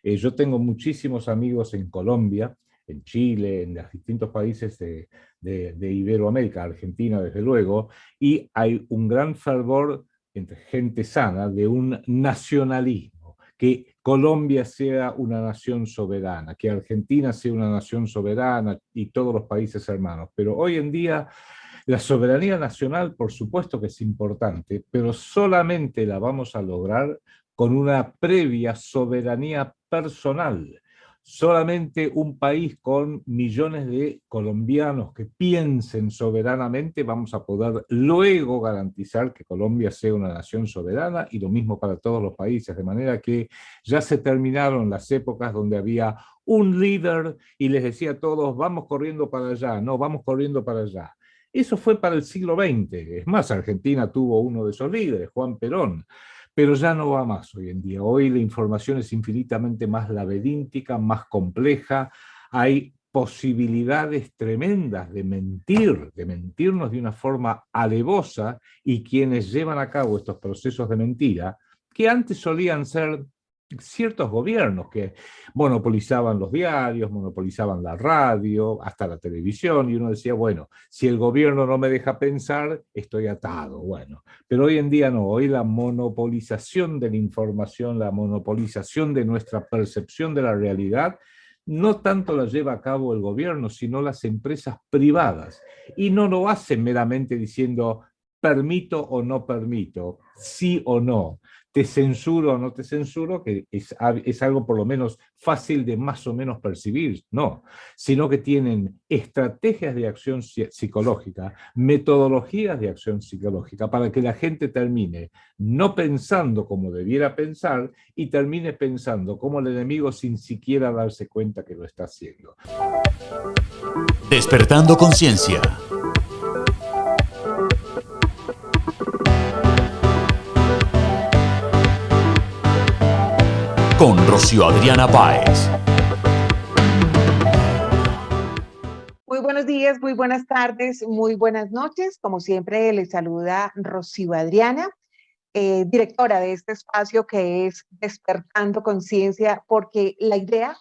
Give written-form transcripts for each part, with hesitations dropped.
Yo tengo muchísimos amigos en Colombia, en Chile, en los distintos países de Iberoamérica, Argentina desde luego, y hay un gran fervor entre gente sana de un nacionalismo, que Colombia sea una nación soberana, que Argentina sea una nación soberana y todos los países hermanos. Pero hoy en día la soberanía nacional, por supuesto que es importante, pero solamente la vamos a lograr con una previa soberanía personal. Solamente un país con millones de colombianos que piensen soberanamente vamos a poder luego garantizar que Colombia sea una nación soberana, y lo mismo para todos los países, de manera que ya se terminaron las épocas donde había un líder y les decía a todos, vamos corriendo para allá, no, vamos corriendo para allá. Eso fue para el siglo XX. Es más, Argentina tuvo uno de esos líderes, Juan Perón, pero ya no va más hoy en día. Hoy la información es infinitamente más laberíntica, más compleja. Hay posibilidades tremendas de mentirnos de una forma alevosa, y quienes llevan a cabo estos procesos de mentira, que antes solían ser ciertos gobiernos que monopolizaban los diarios, monopolizaban la radio, hasta la televisión, y uno decía, bueno, si el gobierno no me deja pensar, estoy atado. Bueno, pero hoy en día no, hoy la monopolización de la información, la monopolización de nuestra percepción de la realidad, no tanto la lleva a cabo el gobierno, sino las empresas privadas. Y no lo hacen meramente diciendo permito o no permito, sí o no, te censuro o no te censuro, que es algo por lo menos fácil de más o menos percibir, no, sino que tienen estrategias de acción psicológica, metodologías de acción psicológica para que la gente termine no pensando como debiera pensar y termine pensando como el enemigo sin siquiera darse cuenta que lo está haciendo. Despertando conciencia. Con Rocío Adriana Páez. Muy buenos días, muy buenas tardes, muy buenas noches. Como siempre, les saluda Rocío Adriana, directora de este espacio que es Despertando Conciencia, porque la idea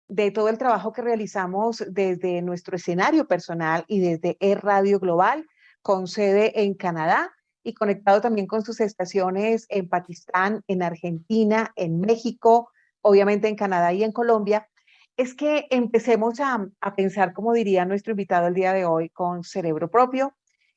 de todo el trabajo que realizamos desde nuestro escenario personal y desde Radio Global, con sede en Canadá y conectado también con sus estaciones en Pakistán, en Argentina, en México, obviamente en Canadá y en Colombia, es que empecemos a pensar, como diría nuestro invitado el día de hoy, con cerebro propio,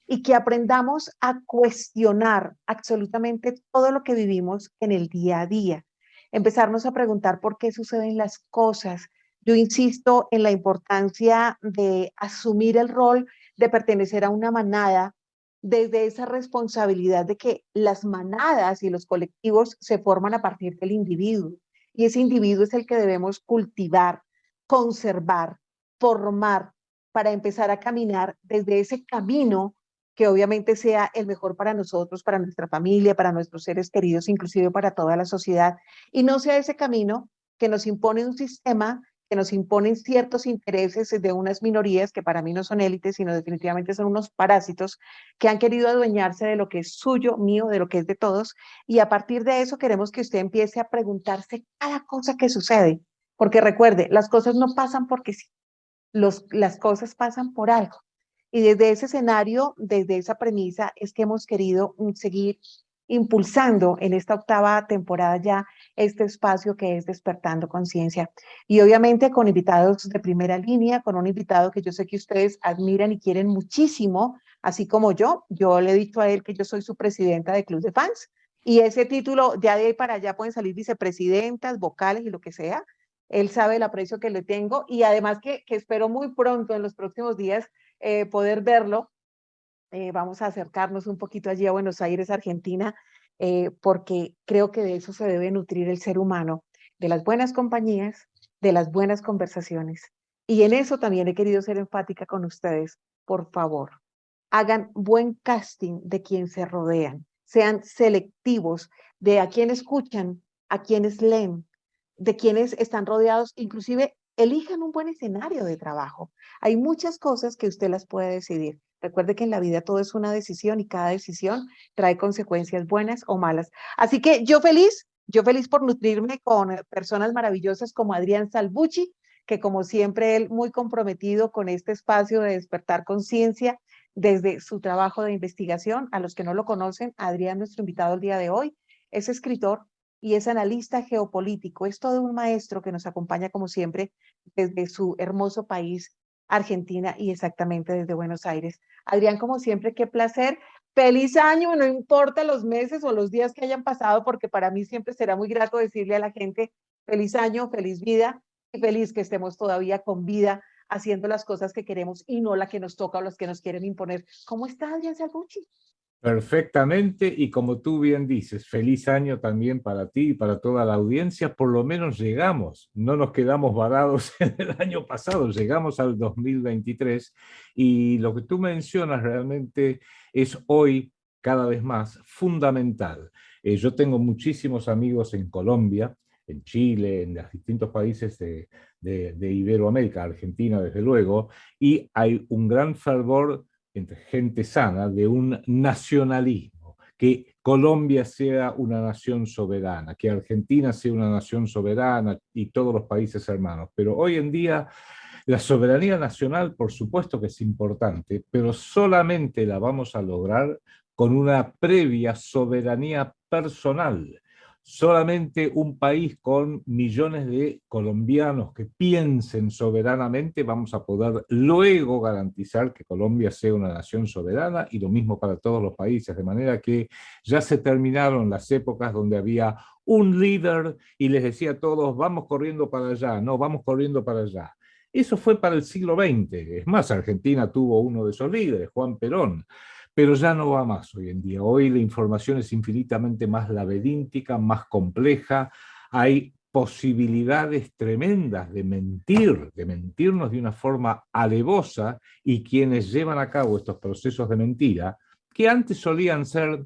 y que aprendamos a cuestionar absolutamente todo lo que vivimos en el día a día. Empezarnos a preguntar por qué suceden las cosas. Yo insisto en la importancia de asumir el rol de pertenecer a una manada, desde esa responsabilidad de que las manadas y los colectivos se forman a partir del individuo, y ese individuo es el que debemos cultivar, conservar, formar, para empezar a caminar desde ese camino que obviamente sea el mejor para nosotros, para nuestra familia, para nuestros seres queridos, inclusive para toda la sociedad, y no sea ese camino que nos impone un sistema, que nos imponen ciertos intereses de unas minorías que para mí no son élites, sino definitivamente son unos parásitos que han querido adueñarse de lo que es suyo, mío, de lo que es de todos, y a partir de eso queremos que usted empiece a preguntarse cada cosa que sucede, porque recuerde, las cosas no pasan porque sí, las cosas pasan por algo. Y desde ese escenario, desde esa premisa, es que hemos querido seguir impulsando en esta octava temporada ya este espacio que es Despertando Conciencia. Y obviamente con invitados de primera línea, con un invitado que yo sé que ustedes admiran y quieren muchísimo, así como yo le he dicho a él que yo soy su presidenta de Club de Fans, y ese título, ya de ahí para allá pueden salir vicepresidentas, vocales y lo que sea. Él sabe el aprecio que le tengo, y además que espero muy pronto, en los próximos días, poder verlo. Vamos a acercarnos un poquito allí a Buenos Aires, Argentina, porque creo que de eso se debe nutrir el ser humano, de las buenas compañías, de las buenas conversaciones. Y en eso también he querido ser enfática con ustedes. Por favor, hagan buen casting de quien se rodean, sean selectivos de a quién escuchan, a quienes leen, de quienes están rodeados, inclusive elijan un buen escenario de trabajo. Hay muchas cosas que usted las puede decidir. Recuerde que en la vida todo es una decisión y cada decisión trae consecuencias buenas o malas. Así que yo feliz Yo feliz por nutrirme con personas maravillosas como Adrián Salvucci, que como siempre él muy comprometido con este espacio de despertar conciencia desde su trabajo de investigación. A los que no lo conocen, Adrián, nuestro invitado el día de hoy, es escritor y es analista geopolítico. Es todo un maestro que nos acompaña como siempre desde su hermoso país, Argentina, y exactamente desde Buenos Aires. Adrián, como siempre, qué placer. Feliz año, no importa los meses o los días que hayan pasado, porque para mí siempre será muy grato decirle a la gente feliz año, feliz vida y feliz que estemos todavía con vida haciendo las cosas que queremos y no la que nos toca o las que nos quieren imponer. ¿Cómo está, Adrián Salvucci? Perfectamente, y como tú bien dices, feliz año también para ti y para toda la audiencia. Por lo menos llegamos, no nos quedamos varados en el año pasado, llegamos al 2023 y lo que tú mencionas realmente es hoy cada vez más fundamental. Yo tengo muchísimos amigos en Colombia, en Chile, en los distintos países de Iberoamérica, Argentina desde luego, y hay un gran fervor entre gente sana de un nacionalismo, que Colombia sea una nación soberana, que Argentina sea una nación soberana y todos los países hermanos. Pero hoy en día la soberanía nacional, por supuesto que es importante, pero solamente la vamos a lograr con una previa soberanía personal. Solamente un país con millones de colombianos que piensen soberanamente vamos a poder luego garantizar que Colombia sea una nación soberana, y lo mismo para todos los países, de manera que ya se terminaron las épocas donde había un líder y les decía a todos vamos corriendo para allá, no, vamos corriendo para allá. Eso fue para el siglo XX. Es más, Argentina tuvo uno de esos líderes, Juan Perón, pero ya no va más hoy en día. Hoy la información es infinitamente más laberíntica, más compleja. Hay posibilidades tremendas de mentirnos de una forma alevosa, y quienes llevan a cabo estos procesos de mentira, que antes solían ser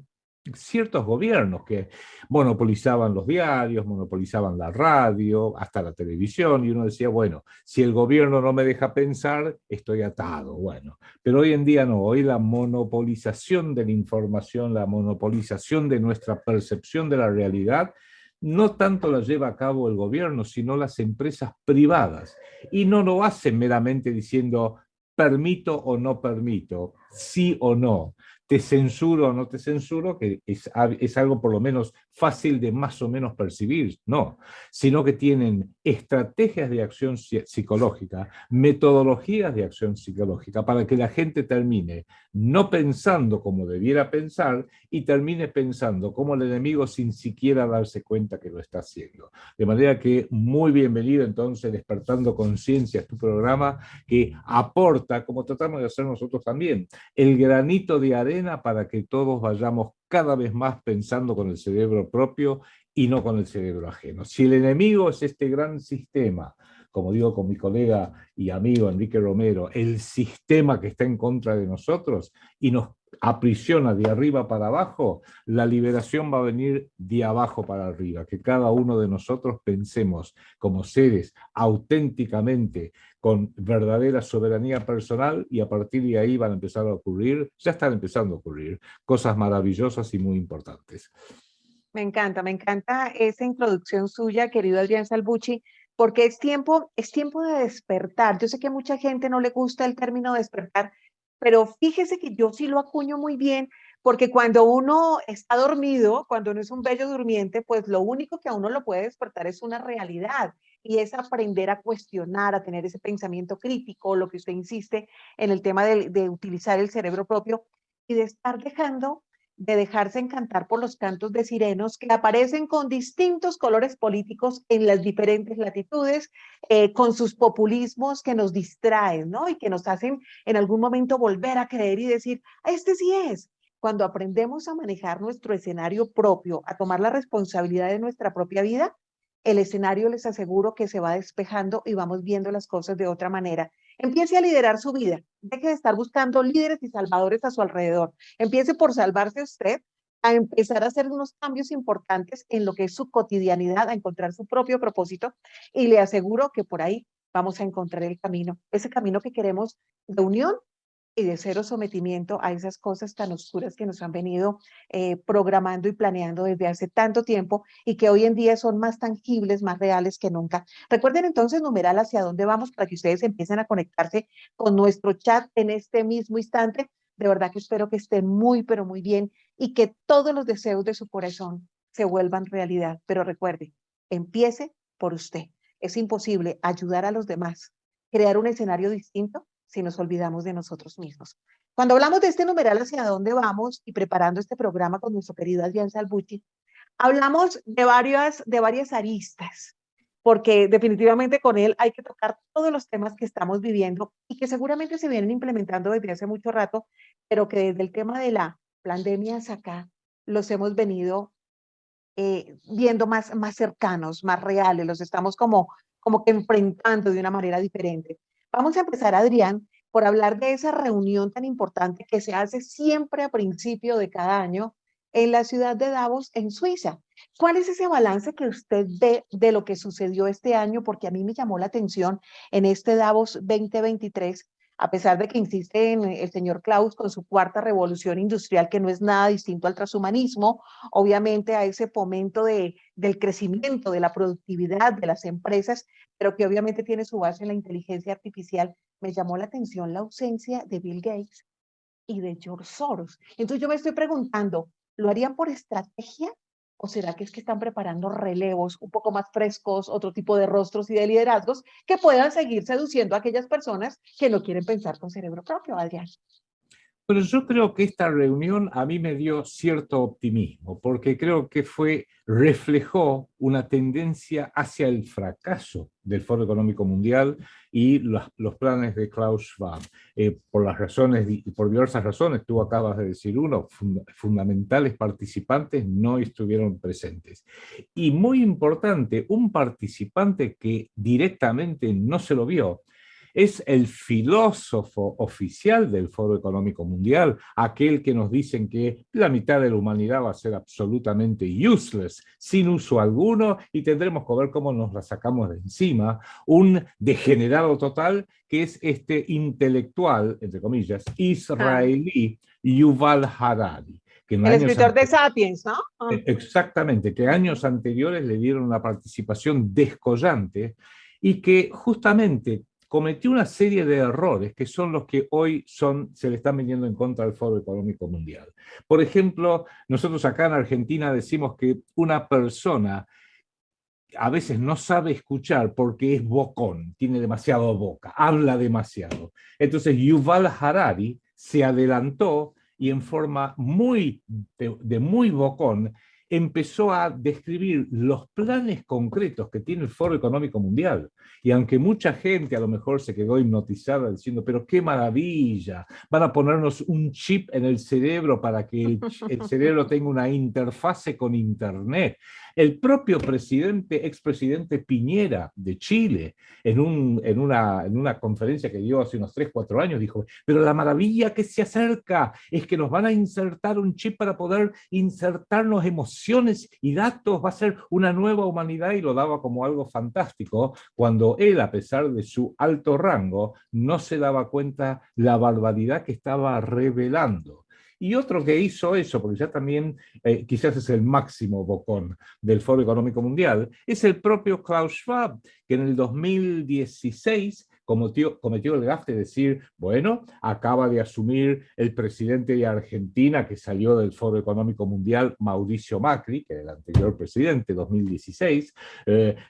ciertos gobiernos que monopolizaban los diarios, monopolizaban la radio, hasta la televisión, y uno decía, bueno, si el gobierno no me deja pensar, estoy atado. Bueno, pero hoy en día no, hoy la monopolización de la información, la monopolización de nuestra percepción de la realidad, no tanto la lleva a cabo el gobierno, sino las empresas privadas. Y no lo hacen meramente diciendo permito o no permito, sí o no, te censuro o no te censuro, que es algo por lo menos fácil de más o menos percibir, no, sino que tienen estrategias de acción psicológica, metodologías de acción psicológica para que la gente termine no pensando como debiera pensar y termine pensando como el enemigo sin siquiera darse cuenta que lo está haciendo. De manera que muy bienvenido entonces Despertando Conciencia, es tu programa que aporta, como tratamos de hacer nosotros también, el granito de arena para que todos vayamos cada vez más pensando con el cerebro propio y no con el cerebro ajeno. Si el enemigo es este gran sistema, como digo con mi colega y amigo Enrique Romero, el sistema que está en contra de nosotros y nos aprisiona de arriba para abajo, la liberación va a venir de abajo para arriba, que cada uno de nosotros pensemos como seres auténticamente con verdadera soberanía personal, y a partir de ahí van a empezar a ocurrir, ya están empezando a ocurrir, cosas maravillosas y muy importantes. Me encanta esa introducción suya, querido Adrián Salvucci, porque es tiempo de despertar. Yo sé que a mucha gente no le gusta el término despertar, pero fíjese que yo sí lo acuño muy bien, porque cuando uno está dormido, cuando uno es un bello durmiente, pues lo único que a uno lo puede despertar es una realidad, y es aprender a cuestionar, a tener ese pensamiento crítico, lo que usted insiste en el tema de utilizar el cerebro propio y de estar dejando de dejarse encantar por los cantos de sirenos que aparecen con distintos colores políticos en las diferentes latitudes, con sus populismos que nos distraen, ¿no? Y que nos hacen en algún momento volver a creer y decir, este sí es. Cuando aprendemos a manejar nuestro escenario propio, a tomar la responsabilidad de nuestra propia vida, el escenario les aseguro que se va despejando y vamos viendo las cosas de otra manera. Empiece a liderar su vida. Deje de estar buscando líderes y salvadores a su alrededor. Empiece por salvarse usted, a empezar a hacer unos cambios importantes en lo que es su cotidianidad, a encontrar su propio propósito, y le aseguro que por ahí vamos a encontrar el camino, ese camino que queremos de unión y de cero sometimiento a esas cosas tan oscuras que nos han venido programando y planeando desde hace tanto tiempo y que hoy en día son más tangibles, más reales que nunca. Recuerden entonces numeral hacia dónde vamos para que ustedes empiecen a conectarse con nuestro chat en este mismo instante. De verdad que espero que estén muy, pero muy bien y que todos los deseos de su corazón se vuelvan realidad. Pero recuerde, empiece por usted. Es imposible ayudar a los demás, crear un escenario distinto si nos olvidamos de nosotros mismos. Cuando hablamos de este numeral hacia dónde vamos y preparando este programa con nuestro querido Adrián Salvucci, hablamos de varias aristas, porque definitivamente con él hay que tocar todos los temas que estamos viviendo y que seguramente se vienen implementando desde hace mucho rato, pero que desde el tema de la pandemia hasta acá los hemos venido viendo más cercanos, más reales, los estamos como que enfrentando de una manera diferente. Vamos a empezar, Adrián, por hablar de esa reunión tan importante que se hace siempre a principio de cada año en la ciudad de Davos, en Suiza. ¿Cuál es ese balance que usted ve de lo que sucedió este año? Porque a mí me llamó la atención en este Davos 2023, a pesar de que insiste en el señor Klaus con su cuarta revolución industrial, que no es nada distinto al transhumanismo, obviamente a ese fomento del crecimiento, de la productividad de las empresas, pero que obviamente tiene su base en la inteligencia artificial. Me llamó la atención la ausencia de Bill Gates y de George Soros. Entonces yo me estoy preguntando, ¿lo harían por estrategia? ¿O será que es que están preparando relevos un poco más frescos, otro tipo de rostros y de liderazgos que puedan seguir seduciendo a aquellas personas que no quieren pensar con cerebro propio, Adrián? Pero yo creo que esta reunión a mí me dio cierto optimismo, porque creo que reflejó una tendencia hacia el fracaso del Foro Económico Mundial y los planes de Klaus Schwab. Por diversas razones, tú acabas de decir uno, fundamentales participantes no estuvieron presentes. Y muy importante, un participante que directamente no se lo vio, es el filósofo oficial del Foro Económico Mundial, aquel que nos dicen que la mitad de la humanidad va a ser absolutamente useless, sin uso alguno, y tendremos que ver cómo nos la sacamos de encima, un degenerado total que es este intelectual, entre comillas, israelí Yuval Harari. Que El escritor de Sapiens, ¿no? Exactamente, que años anteriores le dieron una participación descollante y que justamente cometió una serie de errores que son los que hoy se le están viniendo en contra del Foro Económico Mundial. Por ejemplo, nosotros acá en Argentina decimos que una persona a veces no sabe escuchar porque es bocón, tiene demasiado boca, habla demasiado. Entonces Yuval Harari se adelantó y en forma de muy bocón empezó a describir los planes concretos que tiene el Foro Económico Mundial. Y aunque mucha gente a lo mejor se quedó hipnotizada diciendo, pero qué maravilla, van a ponernos un chip en el cerebro para que el cerebro tenga una interfase con Internet. El propio expresidente Piñera de Chile, en una conferencia que dio hace unos 3, 4 años, dijo, pero la maravilla que se acerca es que nos van a insertar un chip para poder insertarnos emociones y datos, va a ser una nueva humanidad, y lo daba como algo fantástico, cuando él, a pesar de su alto rango, no se daba cuenta la barbaridad que estaba revelando. Y otro que hizo eso, porque ya también quizás es el máximo bocón del Foro Económico Mundial, es el propio Klaus Schwab, que en el 2016 cometió el gafe de decir, bueno, acaba de asumir el presidente de Argentina que salió del Foro Económico Mundial, Mauricio Macri, que era el anterior presidente, 2016,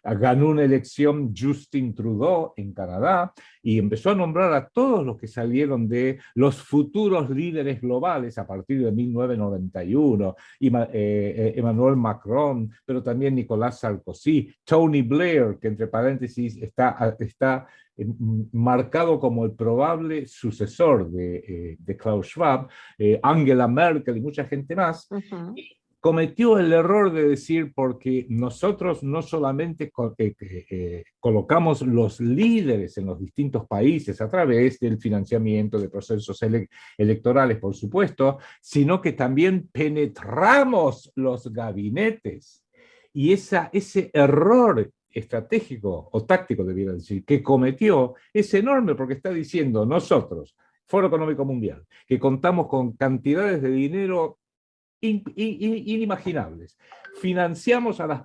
ganó una elección Justin Trudeau en Canadá, y empezó a nombrar a todos los que salieron de los futuros líderes globales a partir de 1991, Emmanuel Macron, pero también Nicolás Sarkozy, Tony Blair, que entre paréntesis está marcado como el probable sucesor de Klaus Schwab, Angela Merkel y mucha gente más. Uh-huh. Cometió el error de decir, porque nosotros no solamente colocamos los líderes en los distintos países a través del financiamiento de procesos electorales, por supuesto, sino que también penetramos los gabinetes. Y ese error estratégico o táctico, debiera decir, que cometió, es enorme, porque está diciendo, nosotros Foro Económico Mundial, que contamos con cantidades de dinero inimaginables.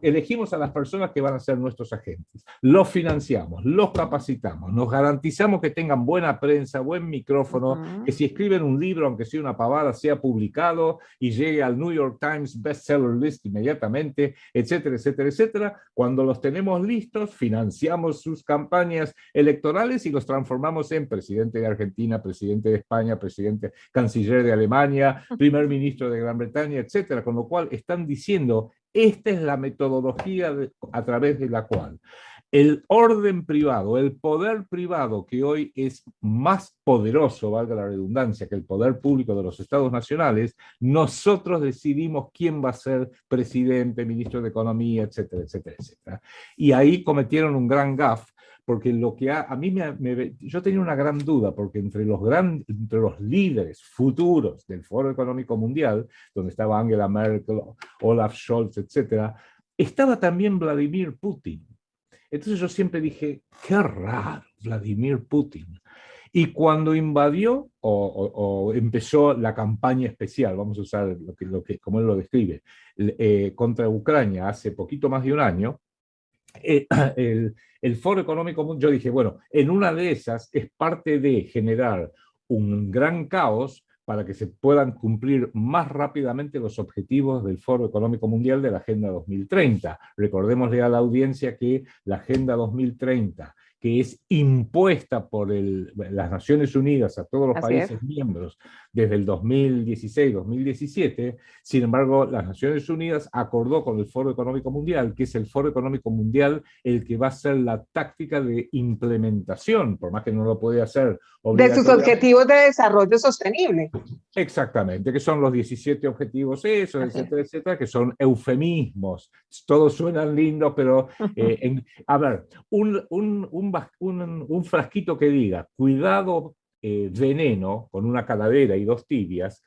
Elegimos a las personas que van a ser nuestros agentes, los financiamos, los capacitamos, nos garantizamos que tengan buena prensa, buen micrófono, que si escriben un libro, aunque sea una pavada, sea publicado y llegue al New York Times bestseller list inmediatamente, etcétera, etcétera, etcétera. Cuando los tenemos listos, financiamos sus campañas electorales y los transformamos en presidente de Argentina, presidente de España, canciller de Alemania, primer ministro de Gran Bretaña, etcétera. Con lo cual están diciendo, esta es la metodología a través de la cual el orden privado, el poder privado, que hoy es más poderoso, valga la redundancia, que el poder público de los estados nacionales, nosotros decidimos quién va a ser presidente, ministro de Economía, etcétera, etcétera, etcétera. Y ahí cometieron un gran gaffe, porque lo que a mí yo tenía una gran duda, porque entre los líderes futuros del Foro Económico Mundial, donde estaba Angela Merkel, Olaf Scholz, etcétera, estaba también Vladimir Putin. Entonces yo siempre dije, qué raro, Vladimir Putin. Y cuando invadió o empezó la campaña especial, vamos a usar como él lo describe, contra Ucrania hace poquito más de un año, el Foro Económico Mundial, yo dije, bueno, en una de esas es parte de generar un gran caos para que se puedan cumplir más rápidamente los objetivos del Foro Económico Mundial de la Agenda 2030. Recordémosle a la audiencia que la Agenda 2030, que es impuesta por las Naciones Unidas a todos los países miembros desde el 2016-2017, sin embargo, las Naciones Unidas acordó con el Foro Económico Mundial, que es el Foro Económico Mundial el que va a ser la táctica de implementación, por más que no lo puede hacer de sus objetivos de desarrollo sostenible. Exactamente, que son los 17 objetivos, eso, etcétera, etcétera, que son eufemismos. Todos suenan lindos, pero a ver, un frasquito que diga cuidado, veneno, con una calavera y dos tibias,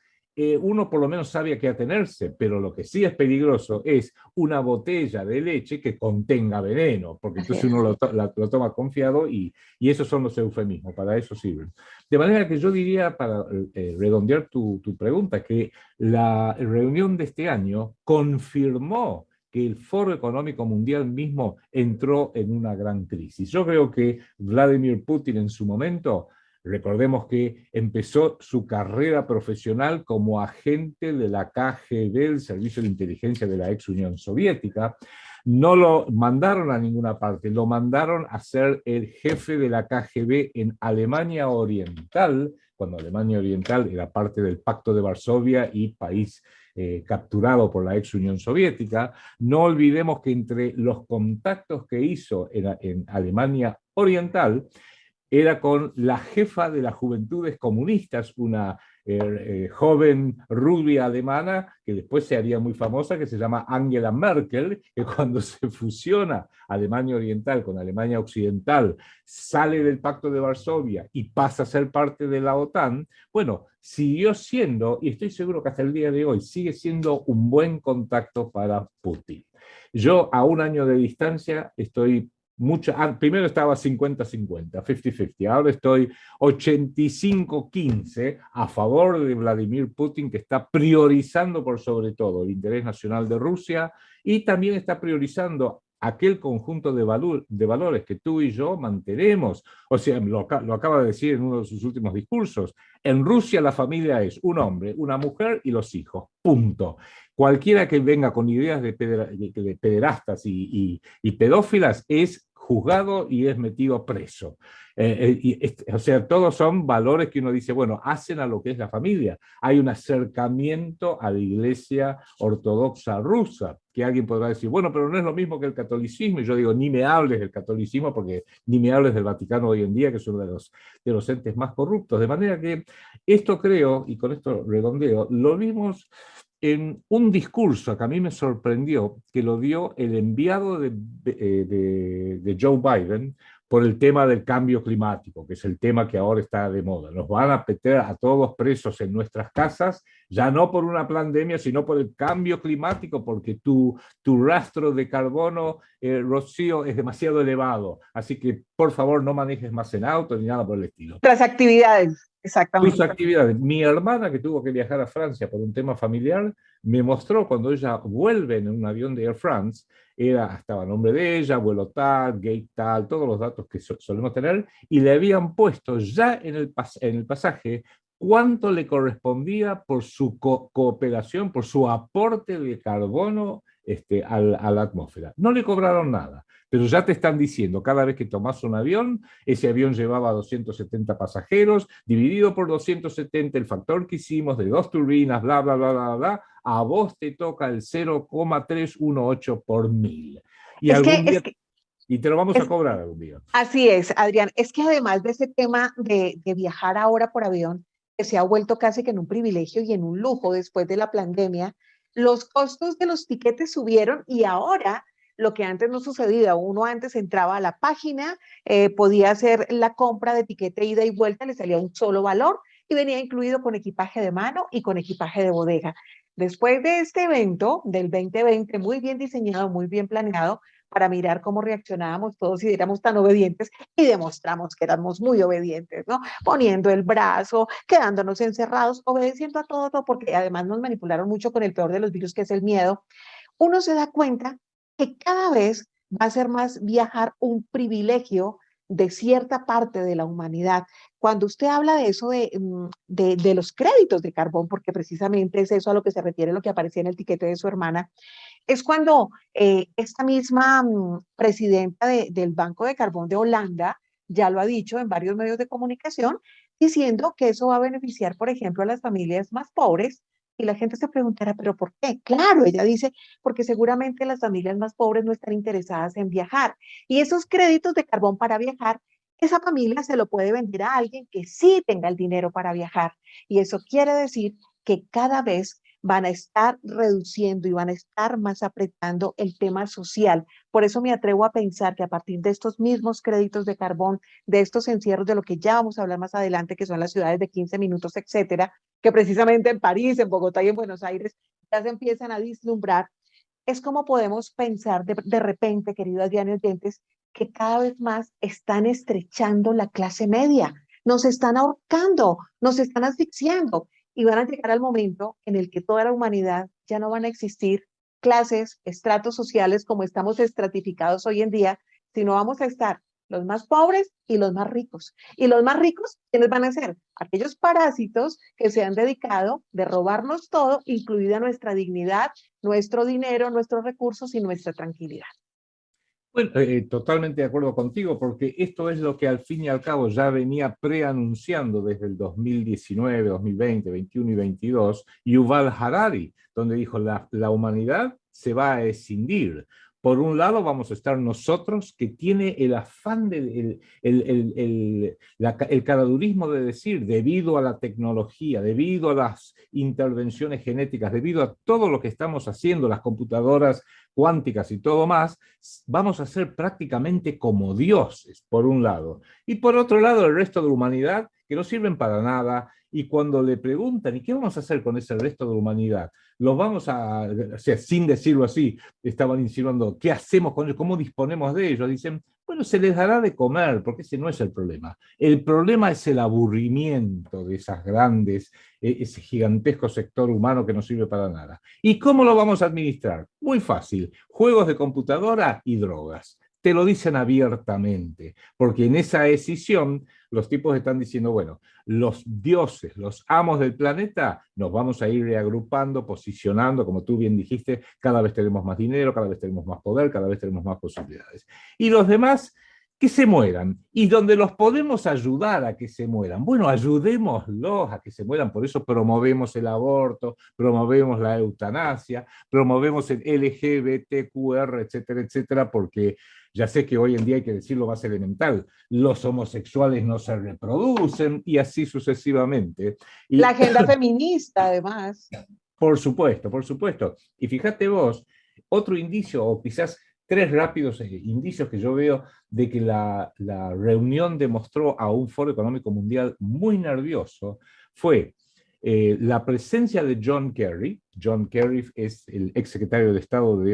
uno por lo menos sabe a qué atenerse, pero lo que sí es peligroso es una botella de leche que contenga veneno, porque entonces uno lo toma confiado y esos son los eufemismos, para eso sirven. De manera que yo diría, para redondear tu pregunta, que la reunión de este año confirmó que el Foro Económico Mundial mismo entró en una gran crisis. Yo creo que Vladimir Putin en su momento, recordemos que empezó su carrera profesional como agente de la KGB, el Servicio de Inteligencia de la ex Unión Soviética. No lo mandaron a ninguna parte, lo mandaron a ser el jefe de la KGB en Alemania Oriental, cuando Alemania Oriental era parte del Pacto de Varsovia y país capturado por la ex Unión Soviética. No olvidemos que entre los contactos que hizo en Alemania Oriental, era con la jefa de las Juventudes Comunistas, una joven rubia alemana que después se haría muy famosa, que se llama Angela Merkel, que cuando se fusiona Alemania Oriental con Alemania Occidental, sale del Pacto de Varsovia y pasa a ser parte de la OTAN, bueno, siguió siendo, y estoy seguro que hasta el día de hoy, sigue siendo un buen contacto para Putin. Yo, a un año de distancia, estoy primero estaba 50-50, 50-50, ahora estoy 85-15 a favor de Vladimir Putin, que está priorizando por sobre todo el interés nacional de Rusia y también está priorizando aquel conjunto de valores que tú y yo mantenemos. O sea, lo acaba de decir en uno de sus últimos discursos. En Rusia la familia es un hombre, una mujer y los hijos, punto. Cualquiera que venga con ideas de pederastas y pedófilas es juzgado y es metido preso. O sea, todos son valores que uno dice, bueno, hacen a lo que es la familia. Hay un acercamiento a la Iglesia Ortodoxa rusa, que alguien podrá decir, bueno, pero no es lo mismo que el catolicismo. Y yo digo, ni me hables del catolicismo, porque ni me hables del Vaticano hoy en día, que es uno de los entes más corruptos. De manera que esto creo, y con esto redondeo, lo vimos en un discurso que a mí me sorprendió, que lo dio el enviado de Joe Biden por el tema del cambio climático, que es el tema que ahora está de moda. Nos van a meter a todos presos en nuestras casas, ya no por una pandemia, sino por el cambio climático, porque tu rastro de carbono, Rocío, es demasiado elevado. Así que, por favor, no manejes más en auto ni nada por el estilo. Las actividades. sus exactamente. actividades. Mi hermana, que tuvo que viajar a Francia por un tema familiar, me mostró cuando ella vuelve en un avión de Air France, estaba a nombre de ella, vuelo tal, gate tal, todos los datos que solemos tener, y le habían puesto ya en el pasaje cuánto le correspondía por su cooperación, por su aporte de carbono a la atmósfera. No le cobraron nada, pero ya te están diciendo, cada vez que tomas un avión, ese avión llevaba 270 pasajeros, dividido por 270, el factor que hicimos de 2 turbinas, bla, bla, bla, bla, bla, a vos te toca el 0,318 por mil. Y Es que, algún es día, que, y te lo vamos a es, cobrar algún día. Así es, Adrián. Es que además de ese tema de viajar ahora por avión, que se ha vuelto casi que en un privilegio y en un lujo después de la pandemia, los costos de los tiquetes subieron y ahora lo que antes no sucedía, uno antes entraba a la página, podía hacer la compra de tiquete ida y vuelta, le salía un solo valor y venía incluido con equipaje de mano y con equipaje de bodega. Después de este evento del 2020, muy bien diseñado, muy bien planeado, para mirar cómo reaccionábamos todos y éramos tan obedientes y demostramos que éramos muy obedientes, ¿no? Poniendo el brazo, quedándonos encerrados, obedeciendo a todo, porque además nos manipularon mucho con el peor de los virus, que es el miedo. Uno se da cuenta que cada vez va a ser más viajar un privilegio de cierta parte de la humanidad. Cuando usted habla de eso de los créditos de carbón, porque precisamente es eso a lo que se refiere lo que aparecía en el tiquete de su hermana, es cuando esta misma presidenta del Banco de Carbón de Holanda ya lo ha dicho en varios medios de comunicación, diciendo que eso va a beneficiar, por ejemplo, a las familias más pobres. Y la gente se preguntará, ¿pero por qué? Claro, ella dice, porque seguramente las familias más pobres no están interesadas en viajar. Y esos créditos de carbón para viajar, esa familia se lo puede vender a alguien que sí tenga el dinero para viajar. Y eso quiere decir que cada vez van a estar reduciendo y van a estar más apretando el tema social. Por eso me atrevo a pensar que a partir de estos mismos créditos de carbón, de estos encierros, de lo que ya vamos a hablar más adelante, que son las ciudades de 15 minutos, etcétera, que precisamente en París, en Bogotá y en Buenos Aires ya se empiezan a vislumbrar, es como podemos pensar de repente, queridos Adrián y oyentes, que cada vez más están estrechando la clase media, nos están ahorcando, nos están asfixiando y van a llegar al momento en el que toda la humanidad ya no van a existir clases, estratos sociales como estamos estratificados hoy en día, sino vamos a estar los más pobres y los más ricos. Y los más ricos, ¿quiénes van a ser? Aquellos parásitos que se han dedicado de robarnos todo, incluida nuestra dignidad, nuestro dinero, nuestros recursos y nuestra tranquilidad. Bueno, totalmente de acuerdo contigo, porque esto es lo que al fin y al cabo ya venía preanunciando desde el 2019, 2020, 21 y 22, Yuval Harari, donde dijo la humanidad se va a escindir. Por un lado vamos a estar nosotros, que tiene el afán, el caradurismo de decir, debido a la tecnología, debido a las intervenciones genéticas, debido a todo lo que estamos haciendo, las computadoras cuánticas y todo más, vamos a ser prácticamente como dioses, por un lado. Y por otro lado, el resto de la humanidad, que no sirven para nada, y cuando le preguntan, ¿y qué vamos a hacer con ese resto de la humanidad? Los vamos a, o sea, sin decirlo así, estaban insinuando, ¿qué hacemos con ellos? ¿Cómo disponemos de ellos? Dicen, bueno, se les dará de comer, porque ese no es el problema. El problema es el aburrimiento de esas grandes, ese gigantesco sector humano que no sirve para nada. ¿Y cómo lo vamos a administrar? Muy fácil, juegos de computadora y drogas. Te lo dicen abiertamente, porque en esa decisión los tipos están diciendo, bueno, los dioses, los amos del planeta, nos vamos a ir reagrupando, posicionando, como tú bien dijiste, cada vez tenemos más dinero, cada vez tenemos más poder, cada vez tenemos más posibilidades. Y los demás, que se mueran. Y donde los podemos ayudar a que se mueran, bueno, ayudémoslos a que se mueran. Por eso promovemos el aborto, promovemos la eutanasia, promovemos el LGBTQR, etcétera, etcétera, porque ya sé que hoy en día hay que decirlo más elemental, los homosexuales no se reproducen y así sucesivamente. La Y agenda feminista, además. por supuesto, por supuesto. Y fíjate vos, otro indicio, o quizás tres rápidos indicios que yo veo de que la reunión demostró a un Foro Económico Mundial muy nervioso, fue la presencia de John Kerry es el ex secretario de Estado,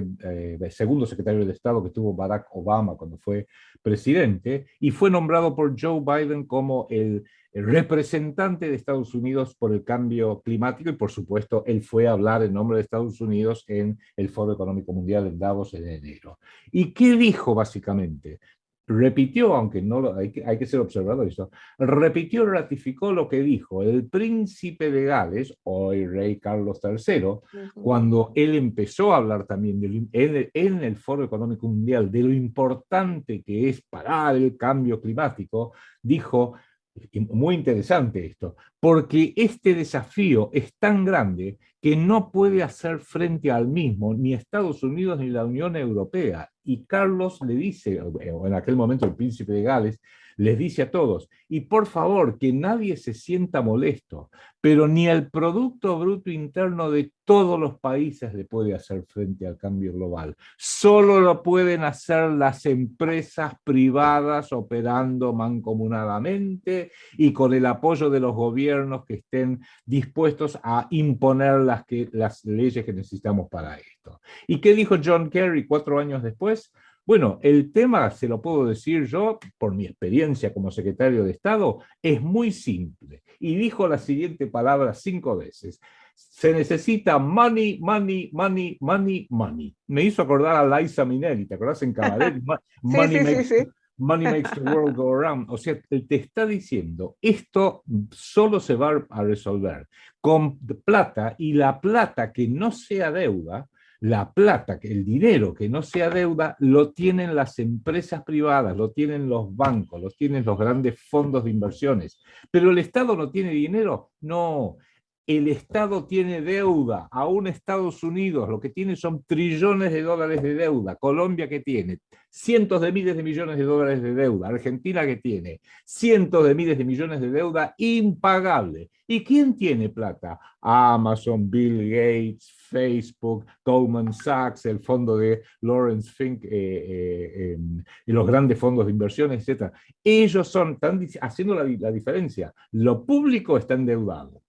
segundo secretario de Estado que tuvo Barack Obama cuando fue presidente, y fue nombrado por Joe Biden como el representante de Estados Unidos por el cambio climático, y por supuesto él fue a hablar en nombre de Estados Unidos en el Foro Económico Mundial en Davos en enero. ¿Y qué dijo básicamente? Repitió, aunque no hay que ser observador, repitió y ratificó lo que dijo el príncipe de Gales, hoy rey Carlos III, cuando él empezó a hablar también en el Foro Económico Mundial de lo importante que es parar el cambio climático. Dijo, muy interesante esto, porque este desafío es tan grande que no puede hacer frente al mismo ni Estados Unidos ni la Unión Europea. Y Carlos le dice, o en aquel momento el príncipe de Gales, les dice a todos, y por favor, que nadie se sienta molesto, pero ni el Producto Bruto Interno de todos los países le puede hacer frente al cambio global. Solo lo pueden hacer las empresas privadas operando mancomunadamente y con el apoyo de los gobiernos que estén dispuestos a imponer las leyes que necesitamos para esto. ¿Y qué dijo John Kerry 4 años después? Bueno, el tema, se lo puedo decir yo, por mi experiencia como secretario de Estado, es muy simple. Y dijo la siguiente palabra 5 veces. Se necesita money, money, money, money, money. Me hizo acordar a Liza Minnelli, ¿te acordás en Cabaret? Money makes the world go around. O sea, él te está diciendo, esto solo se va a resolver con plata, y la plata que no sea deuda, la plata, el dinero que no sea deuda, lo tienen las empresas privadas, lo tienen los bancos, lo tienen los grandes fondos de inversiones. Pero el Estado no tiene dinero, no. El Estado tiene deuda, aún Estados Unidos lo que tiene son trillones de dólares de deuda. Colombia, que tiene cientos de miles de millones de dólares de deuda. Argentina, que tiene cientos de miles de millones de deuda impagable. ¿Y quién tiene plata? Amazon, Bill Gates, Facebook, Goldman Sachs, el fondo de Lawrence Fink, y los grandes fondos de inversiones, etc. Ellos están haciendo la diferencia. Lo público está endeudado.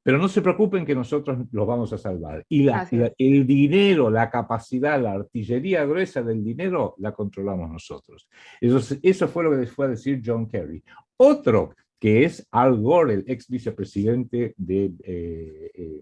Pero no se preocupen, que nosotros los vamos a salvar. Y el dinero, la capacidad, la artillería gruesa del dinero, la controlamos nosotros. Eso fue lo que fue a decir John Kerry. Otro, que es Al Gore, el ex vicepresidente de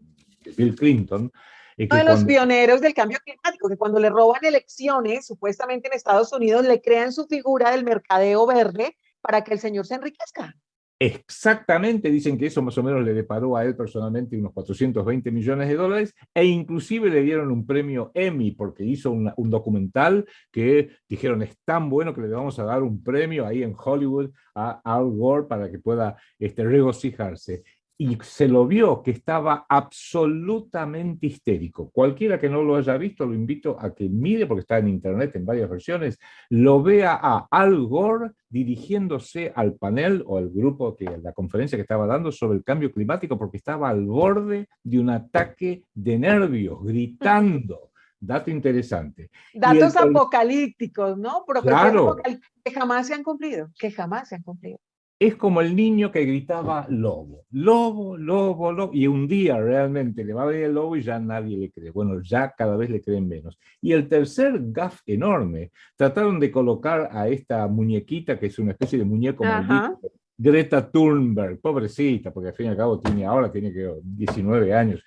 Bill Clinton. Uno de los pioneros del cambio climático, que cuando le roban elecciones, supuestamente en Estados Unidos, le crean su figura del mercadeo verde para que el señor se enriquezca. Exactamente, dicen que eso más o menos le deparó a él personalmente unos 420 millones de dólares, e inclusive le dieron un premio Emmy porque hizo un documental que dijeron es tan bueno que le vamos a dar un premio ahí en Hollywood a Al Gore para que pueda regocijarse. Y se lo vio que estaba absolutamente histérico. Cualquiera que no lo haya visto, lo invito a que mire, porque está en internet en varias versiones, lo vea a Al Gore dirigiéndose al panel o al grupo, la conferencia que estaba dando sobre el cambio climático, porque estaba al borde de un ataque de nervios, gritando. Dato interesante. Datos apocalípticos, ¿no? Claro. Que jamás se han cumplido, que jamás se han cumplido. Es como el niño que gritaba lobo, lobo, lobo, lobo, y un día realmente le va a ver el lobo y ya nadie le cree. Bueno, ya cada vez le creen menos. Y el tercer gaf enorme, trataron de colocar a esta muñequita, que es una especie de muñeco maldito, Greta Thunberg, pobrecita, porque al fin y al cabo ahora tiene que 19 años.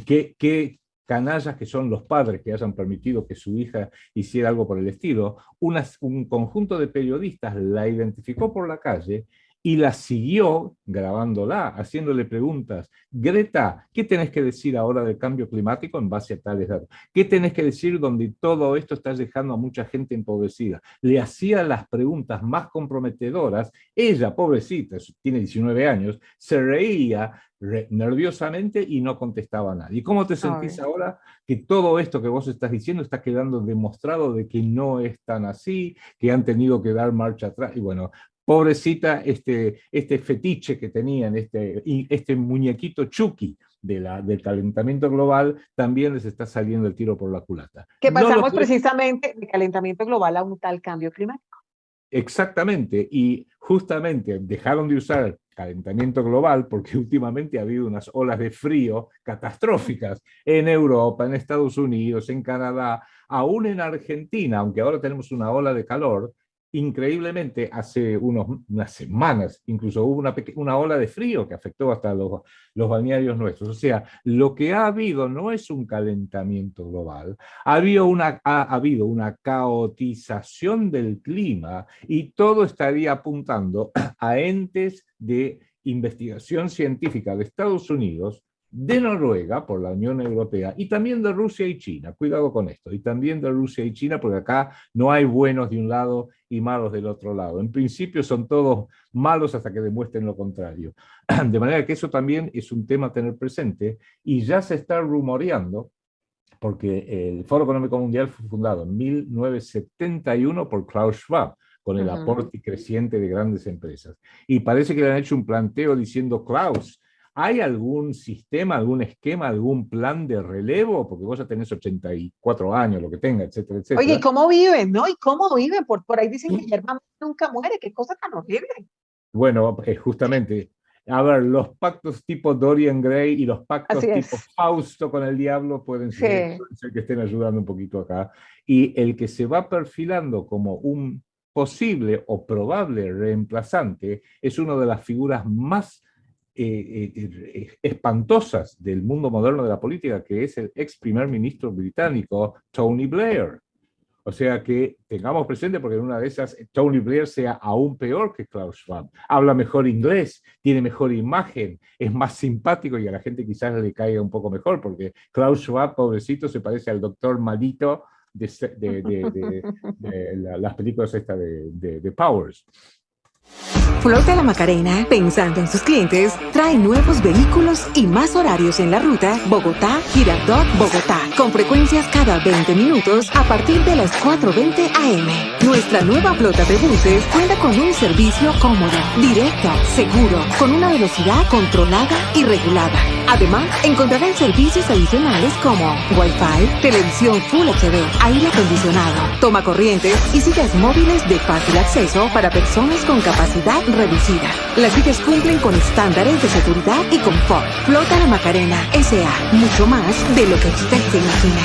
¿Qué canallas que son los padres que hayan permitido que su hija hiciera algo por el estilo? Un conjunto de periodistas la identificó por la calle y la siguió grabándola, haciéndole preguntas. Greta, ¿qué tenés que decir ahora del cambio climático en base a tales datos? ¿Qué tenés que decir donde todo esto está dejando a mucha gente empobrecida? Le hacía las preguntas más comprometedoras. Ella, pobrecita, tiene 19 años, se reía nerviosamente y no contestaba a nadie. ¿Y cómo te sentís ahora que todo esto que vos estás diciendo está quedando demostrado de que no es tan así, que han tenido que dar marcha atrás? Y bueno, pobrecita, este fetiche que tenían, este muñequito Chucky del calentamiento global, también les está saliendo el tiro por la culata. Que pasamos precisamente de calentamiento global a un tal cambio climático. Exactamente, y justamente dejaron de usar calentamiento global porque últimamente ha habido unas olas de frío catastróficas en Europa, en Estados Unidos, en Canadá, aún en Argentina, aunque ahora tenemos una ola de calor. Increíblemente, hace unas semanas incluso hubo una ola de frío que afectó hasta los balnearios nuestros. O sea, lo que ha habido no es un calentamiento global, ha habido una caotización del clima y todo estaría apuntando a entes de investigación científica de Estados Unidos, de Noruega por la Unión Europea y también de Rusia y China. Cuidado con esto. Y también de Rusia y China, porque acá no hay buenos de un lado y malos del otro lado. En principio son todos malos hasta que demuestren lo contrario. De manera que eso también es un tema a tener presente y ya se está rumoreando porque el Foro Económico Mundial fue fundado en 1971 por Klaus Schwab, con el aporte creciente de grandes empresas. Y parece que le han hecho un planteo diciendo, Klaus, ¿hay algún sistema, algún esquema, algún plan de relevo? Porque vos ya tenés 84 años, lo que tenga, etcétera, etcétera. Oye, ¿y cómo viven, no? ¿Y cómo viven? Por ahí dicen que hierba nunca muere, qué cosa tan horrible. Bueno, justamente, a ver, los pactos tipo Dorian Gray y los pactos Así tipo es. Fausto con el diablo pueden Sí. ser que estén ayudando un poquito acá. Y el que se va perfilando como un posible o probable reemplazante es una de las figuras más espantosas del mundo moderno de la política, que es el ex primer ministro británico Tony Blair. O sea que tengamos presente, porque en una de esas Tony Blair sea aún peor que Klaus Schwab. Habla mejor inglés, tiene mejor imagen, es más simpático y a la gente quizás le caiga un poco mejor, porque Klaus Schwab, pobrecito, se parece al doctor malito de las películas estas de Powers. Flota La Macarena, pensando en sus clientes, trae nuevos vehículos y más horarios en la ruta Bogotá-Girardot, Bogotá, con frecuencias cada 20 minutos a partir de las 4:20 am. Nuestra nueva flota de buses cuenta con un servicio cómodo, directo, seguro, con una velocidad controlada y regulada. Además, encontrarán servicios adicionales como Wi-Fi, televisión Full HD, aire acondicionado, toma corrientes y sillas móviles de fácil acceso para personas con capacidad reducida. Las sillas cumplen con estándares de seguridad y confort. Flota La Macarena S.A. Mucho más de lo que usted se imagina.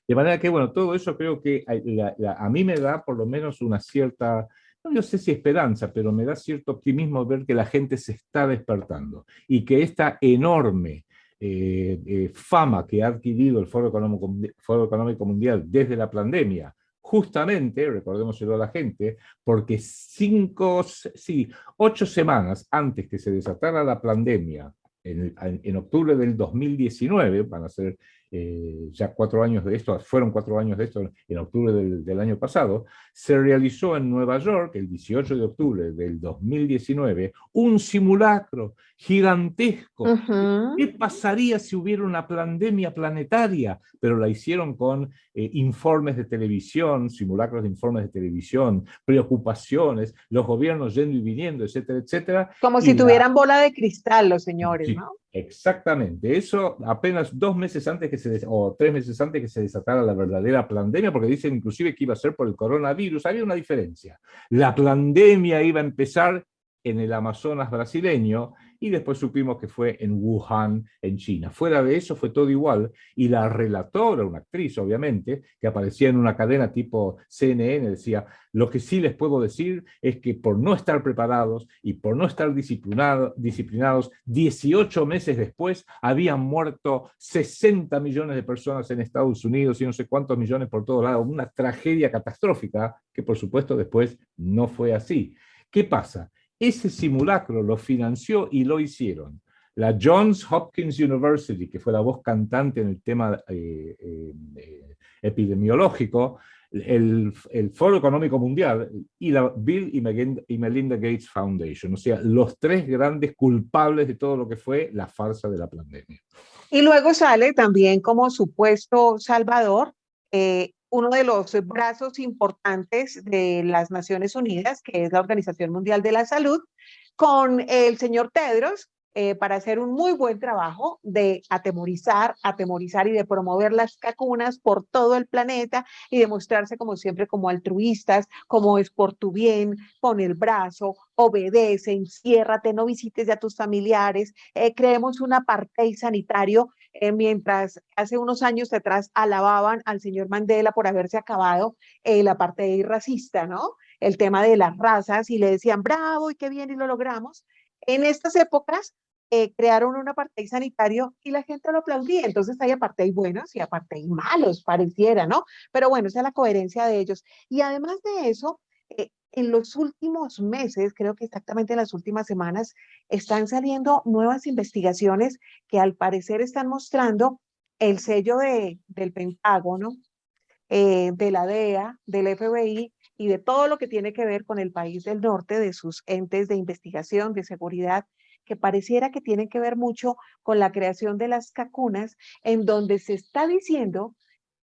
De manera que, bueno, todo eso creo que a mí me da por lo menos una cierta, no sé si esperanza, pero me da cierto optimismo ver que la gente se está despertando y que esta enorme fama que ha adquirido el Foro Económico Mundial desde la pandemia, justamente, recordémoselo a la gente, porque 8 semanas antes que se desatara la pandemia, en octubre del 2019, van a ser ya 4 años de esto, fueron 4 años de esto en octubre del año pasado, se realizó en Nueva York, el 18 de octubre del 2019, un simulacro gigantesco. ¿Qué pasaría si hubiera una pandemia planetaria? Pero la hicieron con informes de televisión, simulacros de informes de televisión, preocupaciones, los gobiernos yendo y viniendo, etcétera, etcétera. Como si tuvieran bola de cristal los señores, Sí, ¿no? exactamente. Eso apenas 2 meses antes o 3 meses antes que se desatara la verdadera pandemia, porque dicen inclusive que iba a ser por el coronavirus. Había una diferencia. La pandemia iba a empezar en el Amazonas brasileño y después supimos que fue en Wuhan, en China. Fuera de eso fue todo igual y la relatora, una actriz obviamente, que aparecía en una cadena tipo CNN, decía, lo que sí les puedo decir es que por no estar preparados y por no estar disciplinados, 18 meses después habían muerto 60 millones de personas en Estados Unidos y no sé cuántos millones por todos lados, una tragedia catastrófica que por supuesto después no fue así. ¿Qué pasa? Ese simulacro lo financió y lo hicieron la Johns Hopkins University, que fue la voz cantante en el tema epidemiológico, el Foro Económico Mundial y la Bill y Melinda Gates Foundation, o sea, los 3 grandes culpables de todo lo que fue la farsa de la pandemia. Y luego sale también como supuesto salvador uno de los brazos importantes de las Naciones Unidas, que es la Organización Mundial de la Salud, con el señor Tedros, para hacer un muy buen trabajo de atemorizar y de promover las vacunas por todo el planeta y demostrarse como siempre como altruistas, como es por tu bien, pon el brazo, obedece, enciérrate, no visites ya a tus familiares, creemos un apartheid sanitario, mientras hace unos años atrás alababan al señor Mandela por haberse acabado el apartheid racista, ¿no? El tema de las razas y le decían bravo y qué bien y lo logramos. En estas épocas crearon un apartheid sanitario y la gente lo aplaudía. Entonces hay apartheid buenos y apartheid malos, pareciera, ¿no? Pero bueno, esa es la coherencia de ellos. Y además de eso, en los últimos meses, creo que exactamente en las últimas semanas, están saliendo nuevas investigaciones que al parecer están mostrando el sello del Pentágono, de la DEA, del FBI y de todo lo que tiene que ver con el país del norte, de sus entes de investigación, de seguridad, que pareciera que tienen que ver mucho con la creación de las vacunas, en donde se está diciendo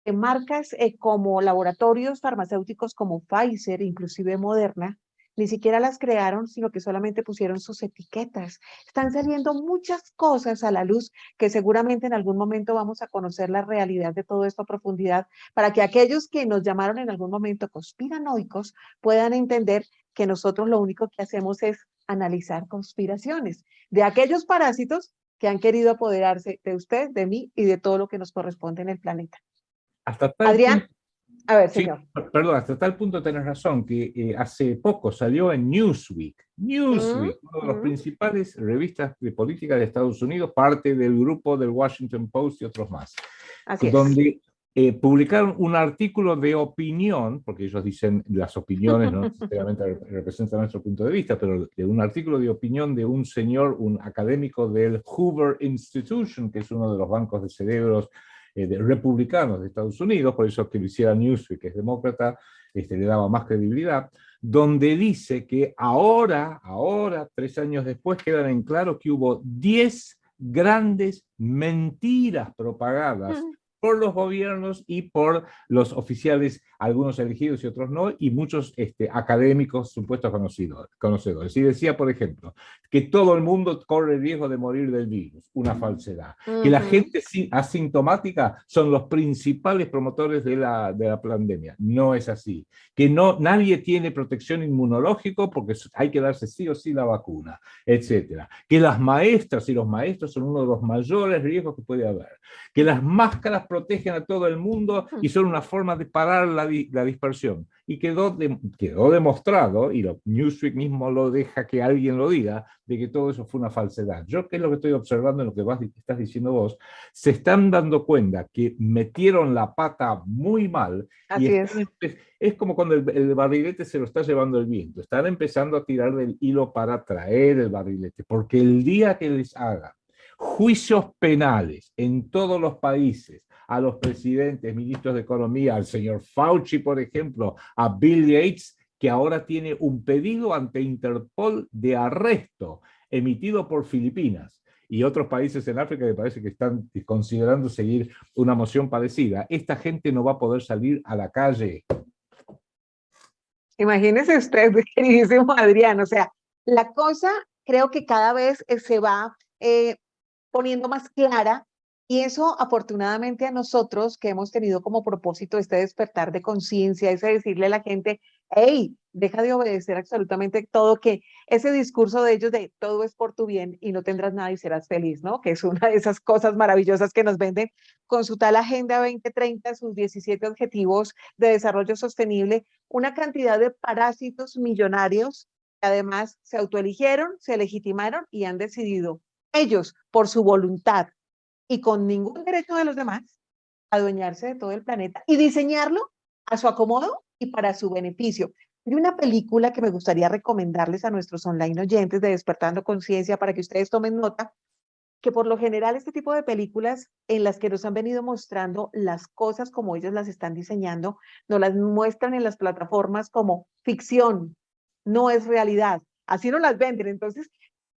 que marcas como laboratorios farmacéuticos como Pfizer, inclusive Moderna, ni siquiera las crearon, sino que solamente pusieron sus etiquetas. Están saliendo muchas cosas a la luz que seguramente en algún momento vamos a conocer la realidad de todo esto a profundidad, para que aquellos que nos llamaron en algún momento conspiranoicos puedan entender que nosotros lo único que hacemos es analizar conspiraciones de aquellos parásitos que han querido apoderarse de usted, de mí y de todo lo que nos corresponde en el planeta. Hasta tal Adrián, punto, a ver, sí, señor. perdón, hasta tal punto tenés razón que hace poco salió en Newsweek, Mm, uno de los mm, principales revistas de política de Estados Unidos, parte del grupo del Washington Post y otros más, así es. donde publicaron un artículo de opinión, porque ellos dicen las opiniones no necesariamente representan nuestro punto de vista, pero de un artículo de opinión de un señor, un académico del Hoover Institution, que es uno de los bancos de cerebros de republicanos de Estados Unidos, por eso que lo hiciera Newsweek, que es demócrata, le daba más credibilidad, donde dice que ahora, 3 años después, quedan en claro que hubo 10 grandes mentiras propagadas Mm, por los gobiernos y por los oficiales, algunos elegidos y otros no, y muchos académicos supuestos conocedores. Y decía, por ejemplo, que todo el mundo corre el riesgo de morir del virus, una falsedad. Que la ujú. gente asintomática son los principales promotores de la pandemia. No es así. Que nadie tiene protección inmunológica porque hay que darse sí o sí la vacuna, etcétera. Que las maestras y los maestros son uno de los mayores riesgos que puede haber. Que las máscaras protegen a todo el mundo y son una forma de parar la dispersión. Y quedó demostrado, y Newsweek mismo lo deja que alguien lo diga, de que todo eso fue una falsedad. Yo, ¿qué es lo que estoy observando en lo que estás diciendo vos? Se están dando cuenta que metieron la pata muy mal y Así es. es como cuando el barrilete se lo está llevando el viento. Están empezando a tirar del hilo para traer el barrilete, porque el día que les hagan juicios penales en todos los países a los presidentes, ministros de Economía, al señor Fauci, por ejemplo, a Bill Gates, que ahora tiene un pedido ante Interpol de arresto emitido por Filipinas y otros países en África que parece que están considerando seguir una moción parecida. Esta gente no va a poder salir a la calle. Imagínese usted, queridísimo Adrián, o sea, la cosa creo que cada vez se va poniendo más clara y eso afortunadamente a nosotros que hemos tenido como propósito este despertar de conciencia, ese decirle a la gente, hey, deja de obedecer absolutamente todo, que ese discurso de ellos de todo es por tu bien y no tendrás nada y serás feliz, ¿no? Que es una de esas cosas maravillosas que nos venden con su tal Agenda 2030, sus 17 objetivos de desarrollo sostenible, una cantidad de parásitos millonarios que además se autoeligieron, se legitimaron y han decidido ellos, por su voluntad y con ningún derecho de los demás, adueñarse de todo el planeta y diseñarlo a su acomodo y para su beneficio. Hay una película que me gustaría recomendarles a nuestros online oyentes de Despertando Conciencia para que ustedes tomen nota, que por lo general este tipo de películas en las que nos han venido mostrando las cosas como ellos las están diseñando, nos las muestran en las plataformas como ficción, no es realidad. Así nos las venden. Entonces,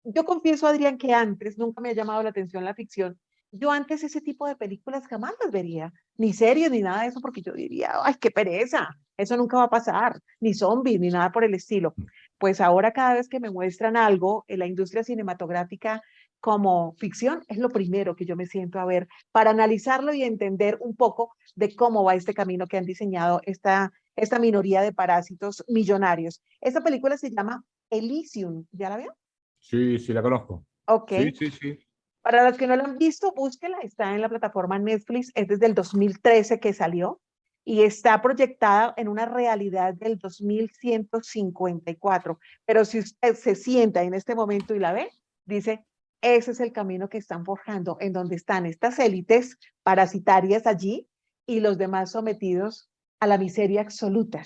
yo confieso, Adrián, que antes nunca me ha llamado la atención la ficción. Yo antes ese tipo de películas jamás las vería, ni series, ni nada de eso, porque yo diría, ay, qué pereza, eso nunca va a pasar, ni zombies, ni nada por el estilo. Pues ahora cada vez que me muestran algo en la industria cinematográfica como ficción, es lo primero que yo me siento a ver para analizarlo y entender un poco de cómo va este camino que han diseñado esta minoría de parásitos millonarios. Esta película se llama Elysium, ¿ya la vio? Sí, sí, la conozco. Ok. Sí, sí, sí. Para los que no la han visto, búsquela, está en la plataforma Netflix, es desde el 2013 que salió y está proyectada en una realidad del 2154. Pero si usted se sienta en este momento y la ve, dice, ese es el camino que están forjando, en donde están estas élites parasitarias allí y los demás sometidos a la miseria absoluta,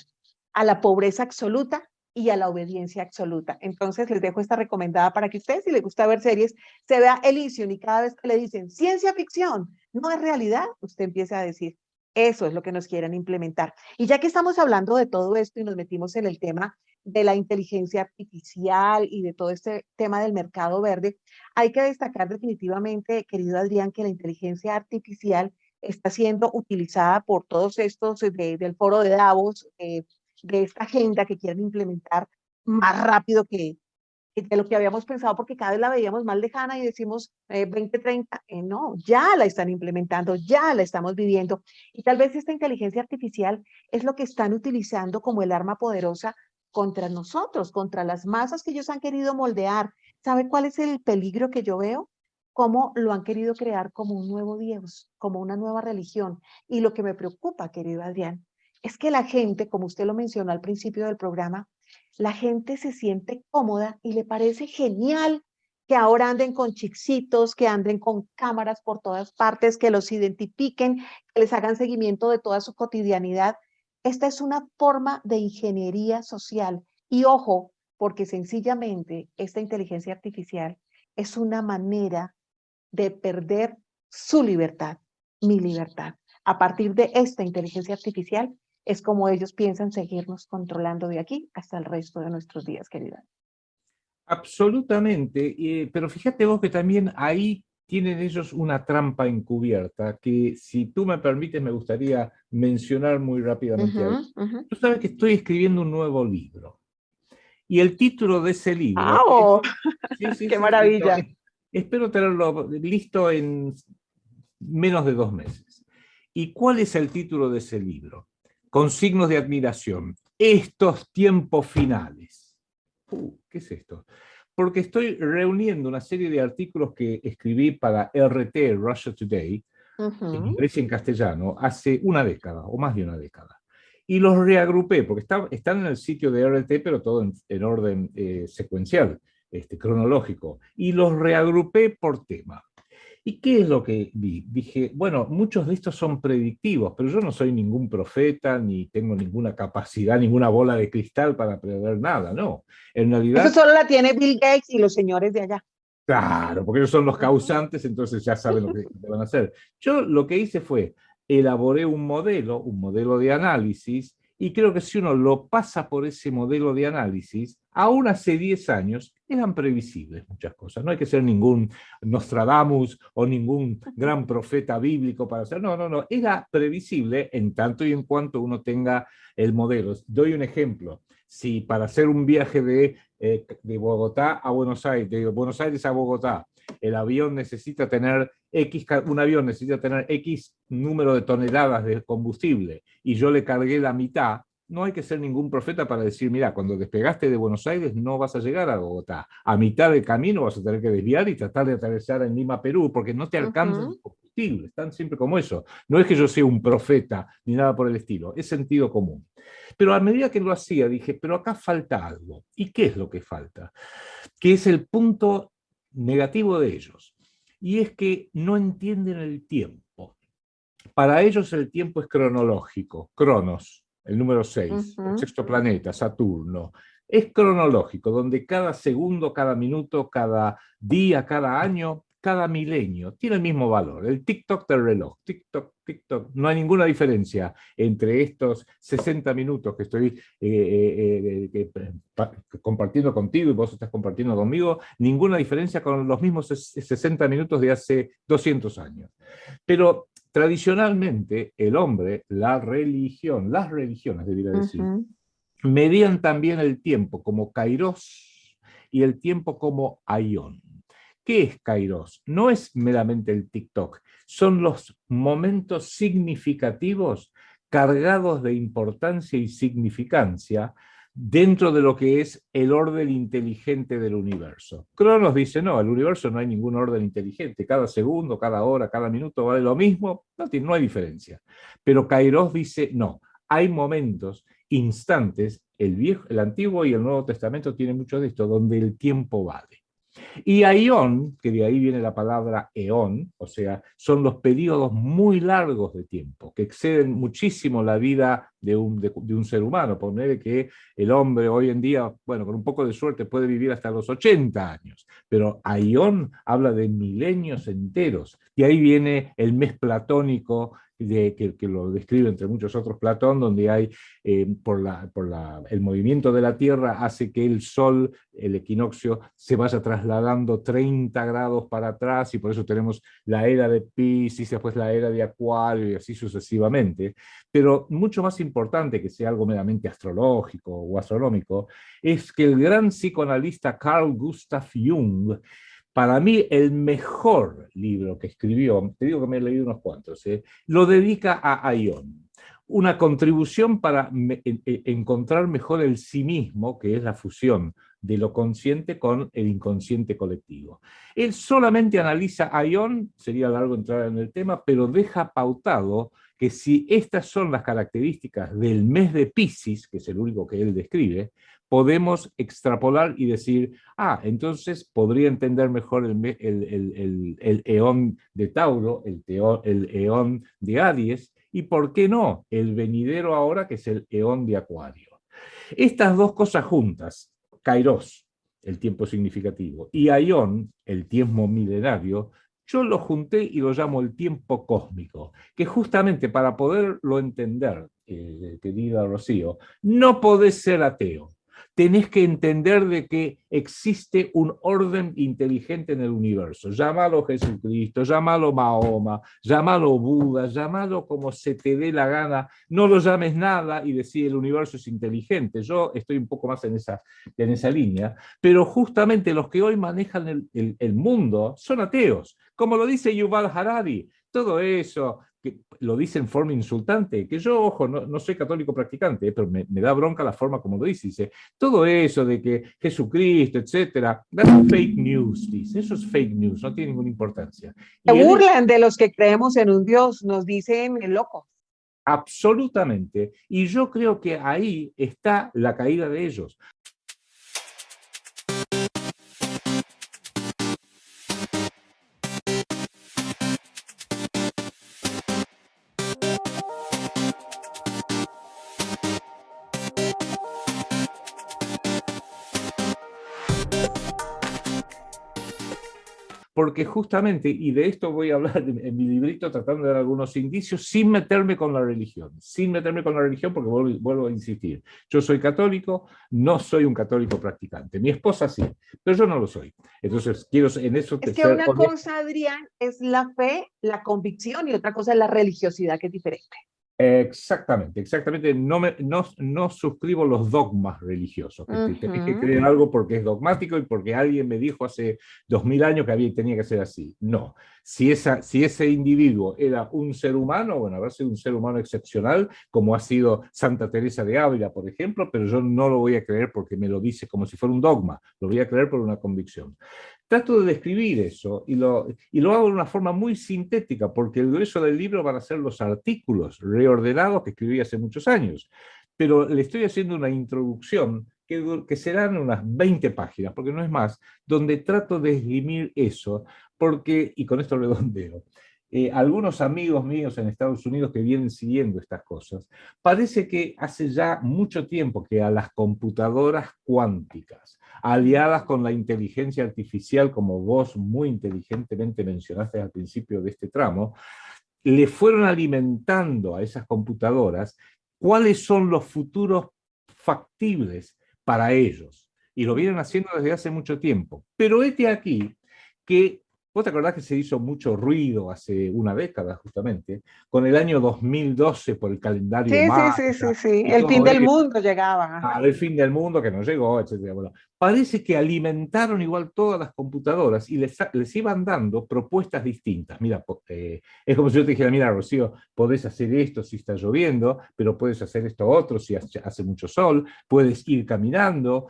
a la pobreza absoluta y a la obediencia absoluta. Entonces les dejo esta recomendada para que ustedes, si les gusta ver series, se vea Elysium y cada vez que le dicen ciencia ficción, no es realidad, usted empieza a decir, eso es lo que nos quieren implementar. Y ya que estamos hablando de todo esto y nos metimos en el tema de la inteligencia artificial y de todo este tema del mercado verde, hay que destacar definitivamente, querido Adrián, que la inteligencia artificial está siendo utilizada por todos estos del foro de Davos, de esta agenda que quieren implementar más rápido que de lo que habíamos pensado, porque cada vez la veíamos más lejana y decimos 2030, no, ya la están implementando, ya la estamos viviendo. Y tal vez esta inteligencia artificial es lo que están utilizando como el arma poderosa contra nosotros, contra las masas que ellos han querido moldear. ¿Sabe cuál es el peligro que yo veo? Cómo lo han querido crear como un nuevo Dios, como una nueva religión. Y lo que me preocupa, querido Adrián, es que la gente, como usted lo mencionó al principio del programa, la gente se siente cómoda y le parece genial que ahora anden con chipsitos, que anden con cámaras por todas partes, que los identifiquen, que les hagan seguimiento de toda su cotidianidad. Esta es una forma de ingeniería social. Y ojo, porque sencillamente esta inteligencia artificial es una manera de perder su libertad, mi libertad. A partir de esta inteligencia artificial es como ellos piensan seguirnos controlando de aquí hasta el resto de nuestros días, querida. Absolutamente, pero fíjate vos que también ahí tienen ellos una trampa encubierta que, si tú me permites, me gustaría mencionar muy rápidamente ahí. Tú sabes que estoy escribiendo un nuevo libro y el título de ese libro ¡Oh! sí, sí, ¡Qué sí, sí, no, maravilla! espero tenerlo listo en menos de 2 meses. ¿Y cuál es el título de ese libro? Con signos de admiración. Estos tiempos finales. ¿Qué es esto? Porque estoy reuniendo una serie de artículos que escribí para RT, Russia Today, en inglés y en castellano, hace una década, o más de una década. Y los reagrupé, porque están en el sitio de RT, pero todo en orden secuencial, cronológico. Y los reagrupé por tema. ¿Y qué es lo que vi? Dije, bueno, muchos de estos son predictivos, pero yo no soy ningún profeta, ni tengo ninguna capacidad, ninguna bola de cristal para prever nada, no. En Eso realidad, solo la tiene Bill Gates y los señores de allá. claro, porque ellos son los causantes, entonces ya saben lo que van a hacer. Yo lo que hice fue, elaboré un modelo de análisis, y creo que si uno lo pasa por ese modelo de análisis, aún hace 10 años eran previsibles muchas cosas. No hay que ser ningún Nostradamus o ningún gran profeta bíblico para hacer. No, no, no. Era previsible en tanto y en cuanto uno tenga el modelo. Doy un ejemplo. Si para hacer un viaje de Bogotá a Buenos Aires, de Buenos Aires a Bogotá, el avión necesita tener un avión necesita tener X número de toneladas de combustible y yo le cargué la mitad, no hay que ser ningún profeta para decir, mira, cuando despegaste de Buenos Aires no vas a llegar a Bogotá. A mitad del camino vas a tener que desviar y tratar de atravesar en Lima, Perú, porque no te alcanza el combustible. Están siempre como eso. No es que yo sea un profeta ni nada por el estilo, es sentido común. Pero a medida que lo hacía, dije, pero acá falta algo. ¿Y qué es lo que falta? Que es el punto negativo de ellos. Y es que no entienden el tiempo. Para ellos el tiempo es cronológico, Cronos, el número 6, el sexto planeta, Saturno. Es cronológico, donde cada segundo, cada minuto, cada día, cada año, cada milenio tiene el mismo valor. El tic-toc del reloj, tic-toc, tic-toc. No hay ninguna diferencia entre estos 60 minutos que estoy compartiendo contigo y vos estás compartiendo conmigo, ninguna diferencia con los mismos 60 minutos de hace 200 años. Pero tradicionalmente el hombre, la religión, las religiones, debería decir, medían también el tiempo como kairos y el tiempo como aion. ¿Qué es Kairos? No es meramente el TikTok, son los momentos significativos cargados de importancia y significancia dentro de lo que es el orden inteligente del universo. Cronos dice, no, el universo no hay ningún orden inteligente, cada segundo, cada hora, cada minuto vale lo mismo, no hay diferencia. Pero Kairos dice, no, hay momentos, instantes, el Antiguo y el Nuevo Testamento tienen mucho de esto, donde el tiempo vale. Y aión, que de ahí viene la palabra eón, o sea, son los periodos muy largos de tiempo, que exceden muchísimo la vida de un ser humano. Poner que el hombre hoy en día, bueno, con un poco de suerte puede vivir hasta los 80 años, pero aión habla de milenios enteros. Y ahí viene el mes platónico, que lo describe entre muchos otros Platón, donde hay, el movimiento de la Tierra hace que el Sol, el equinoccio, se vaya trasladando 30 grados para atrás, y por eso tenemos la era de Piscis, después la era de Acuario, y así sucesivamente. Pero mucho más importante que sea algo meramente astrológico o astronómico, es que el gran psicoanalista Carl Gustav Jung, para mí el mejor libro que escribió, te digo que me he leído unos cuantos, lo dedica a aión, una contribución para encontrar mejor el sí mismo, que es la fusión de lo consciente con el inconsciente colectivo. Él solamente analiza aión, sería largo entrar en el tema, pero deja pautado que si estas son las características del mes de Piscis, que es el único que él describe, podemos extrapolar y decir, entonces podría entender mejor el eón de Tauro, el eón de Aries, y por qué no, el venidero ahora, que es el eón de Acuario. Estas dos cosas juntas, Kairos, el tiempo significativo, y aión, el tiempo milenario, yo lo junté y lo llamo el tiempo cósmico, que justamente para poderlo entender, querida Rocío, no podés ser ateo. Tenés que entender de que existe un orden inteligente en el universo. Llámalo Jesucristo, llámalo Mahoma, llámalo Buda, llámalo como se te dé la gana. No lo llames nada y decir el universo es inteligente. Yo estoy un poco más en esa línea, pero justamente los que hoy manejan el mundo son ateos. Como lo dice Yuval Harari, todo eso, que lo dice en forma insultante, que yo, ojo, no soy católico practicante, pero me da bronca la forma como lo dice todo eso de que Jesucristo, etcétera, that's fake news, dice, eso es fake news, no tiene ninguna importancia. Se burlan de los que creemos en un Dios, nos dicen locos. Absolutamente, y yo creo que ahí está la caída de ellos. Porque justamente, y de esto voy a hablar en mi librito tratando de dar algunos indicios, sin meterme con la religión, porque vuelvo a insistir, yo soy católico, no soy un católico practicante, mi esposa sí, pero yo no lo soy. Entonces, quiero en eso... Es que una cosa, Adrián, es la fe, la convicción, y otra cosa es la religiosidad, que es diferente. Exactamente. No suscribo los dogmas religiosos, que tenés que creer en algo porque es dogmático y porque alguien me dijo hace 2000 años que tenía que ser así. No. Si ese individuo era un ser humano, bueno, habrá sido un ser humano excepcional, como ha sido Santa Teresa de Ávila, por ejemplo, pero yo no lo voy a creer porque me lo dice como si fuera un dogma, lo voy a creer por una convicción. Trato de describir eso y lo hago de una forma muy sintética, porque el grueso del libro van a ser los artículos reordenados que escribí hace muchos años. Pero le estoy haciendo una introducción que serán unas 20 páginas, porque no es más, donde trato de esgrimir eso, y con esto redondeo. Algunos amigos míos en Estados Unidos que vienen siguiendo estas cosas, parece que hace ya mucho tiempo que a las computadoras cuánticas, aliadas con la inteligencia artificial, como vos muy inteligentemente mencionaste al principio de este tramo, le fueron alimentando a esas computadoras cuáles son los futuros factibles para ellos. Y lo vienen haciendo desde hace mucho tiempo. Pero este aquí, que vos te acordás que se hizo mucho ruido hace una década justamente, con el año 2012 por el calendario maya. Sí. El fin del mundo llegaba. El fin del mundo que no llegó, etc. Bueno, parece que alimentaron igual todas las computadoras y les iban dando propuestas distintas. Mira, es como si yo te dijera, mira, Rocío, podés hacer esto si está lloviendo, pero puedes hacer esto otro si hace mucho sol, puedes ir caminando,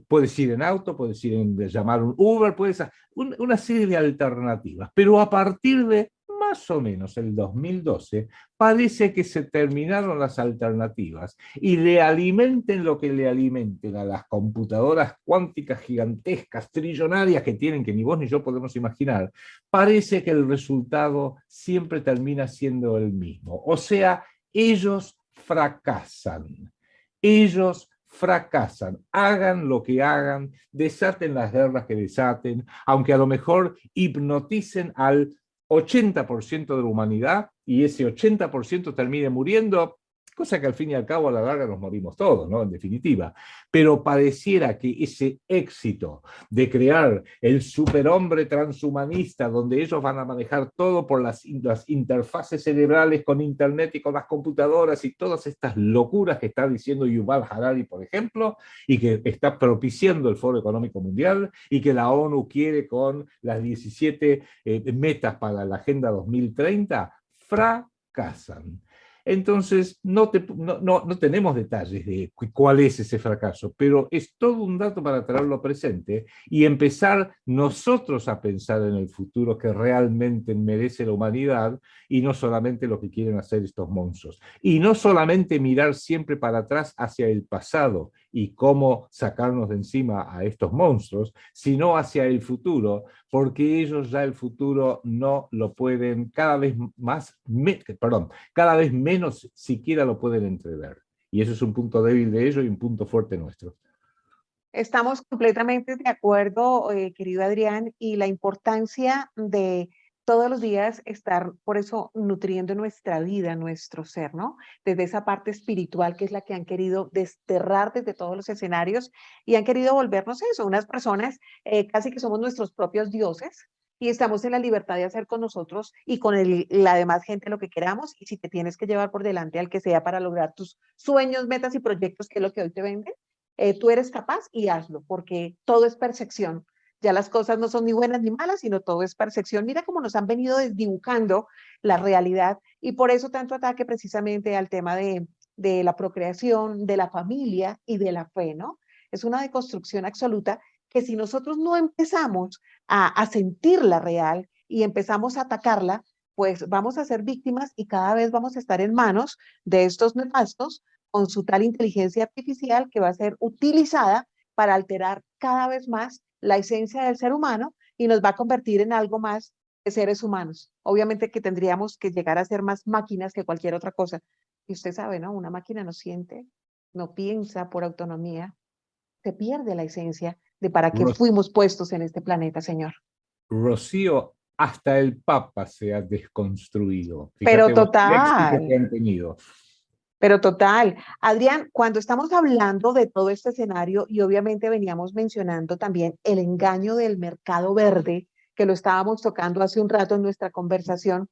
puedes ir en auto, puedes ir en llamar un Uber, puedes hacer una serie de alternativas. Pero a partir de más o menos el 2012, parece que se terminaron las alternativas y le alimenten lo que le alimenten a las computadoras cuánticas gigantescas, trillonarias que tienen, que ni vos ni yo podemos imaginar, parece que el resultado siempre termina siendo el mismo. O sea, ellos fracasan. Ellos fracasan, hagan lo que hagan, desaten las guerras que desaten, aunque a lo mejor hipnoticen al 80% de la humanidad y ese 80% termine muriendo, cosa que al fin y al cabo a la larga nos morimos todos, ¿no? En definitiva. Pero pareciera que ese éxito de crear el superhombre transhumanista, donde ellos van a manejar todo por las interfaces cerebrales con internet y con las computadoras y todas estas locuras que está diciendo Yuval Harari, por ejemplo, y que está propiciando el Foro Económico Mundial y que la ONU quiere con las 17 metas para la Agenda 2030, fracasan. Entonces, no tenemos detalles de cuál es ese fracaso, pero es todo un dato para traerlo presente y empezar nosotros a pensar en el futuro que realmente merece la humanidad y no solamente lo que quieren hacer estos monstruos. Y no solamente mirar siempre para atrás hacia el pasado y cómo sacarnos de encima a estos monstruos, sino hacia el futuro, porque ellos ya el futuro no lo pueden cada vez menos siquiera lo pueden entrever. Y eso es un punto débil de ellos y un punto fuerte nuestro. Estamos completamente de acuerdo, querido Adrián, y la importancia de todos los días estar, por eso, nutriendo nuestra vida, nuestro ser, ¿no? Desde esa parte espiritual que es la que han querido desterrar desde todos los escenarios y han querido volvernos eso, unas personas casi que somos nuestros propios dioses y estamos en la libertad de hacer con nosotros y con la demás gente lo que queramos, y si te tienes que llevar por delante al que sea para lograr tus sueños, metas y proyectos, que es lo que hoy te venden, tú eres capaz y hazlo, porque todo es percepción. Ya las cosas no son ni buenas ni malas, sino todo es percepción. Mira cómo nos han venido desdibujando la realidad y por eso tanto ataque precisamente al tema de la procreación, de la familia y de la fe, ¿no? Es una deconstrucción absoluta que si nosotros no empezamos a sentirla real y empezamos a atacarla, pues vamos a ser víctimas y cada vez vamos a estar en manos de estos nefastos con su tal inteligencia artificial que va a ser utilizada para alterar cada vez más la esencia del ser humano y nos va a convertir en algo más que seres humanos. Obviamente que tendríamos que llegar a ser más máquinas que cualquier otra cosa. Y usted sabe, ¿no? Una máquina no siente, no piensa por autonomía, se pierde la esencia de para qué fuimos puestos en este planeta, señor. Rocío, hasta el Papa se ha desconstruido. Fíjate, pero total. Que han tenido. Pero total, Adrián, cuando estamos hablando de todo este escenario y obviamente veníamos mencionando también el engaño del mercado verde, que lo estábamos tocando hace un rato en nuestra conversación,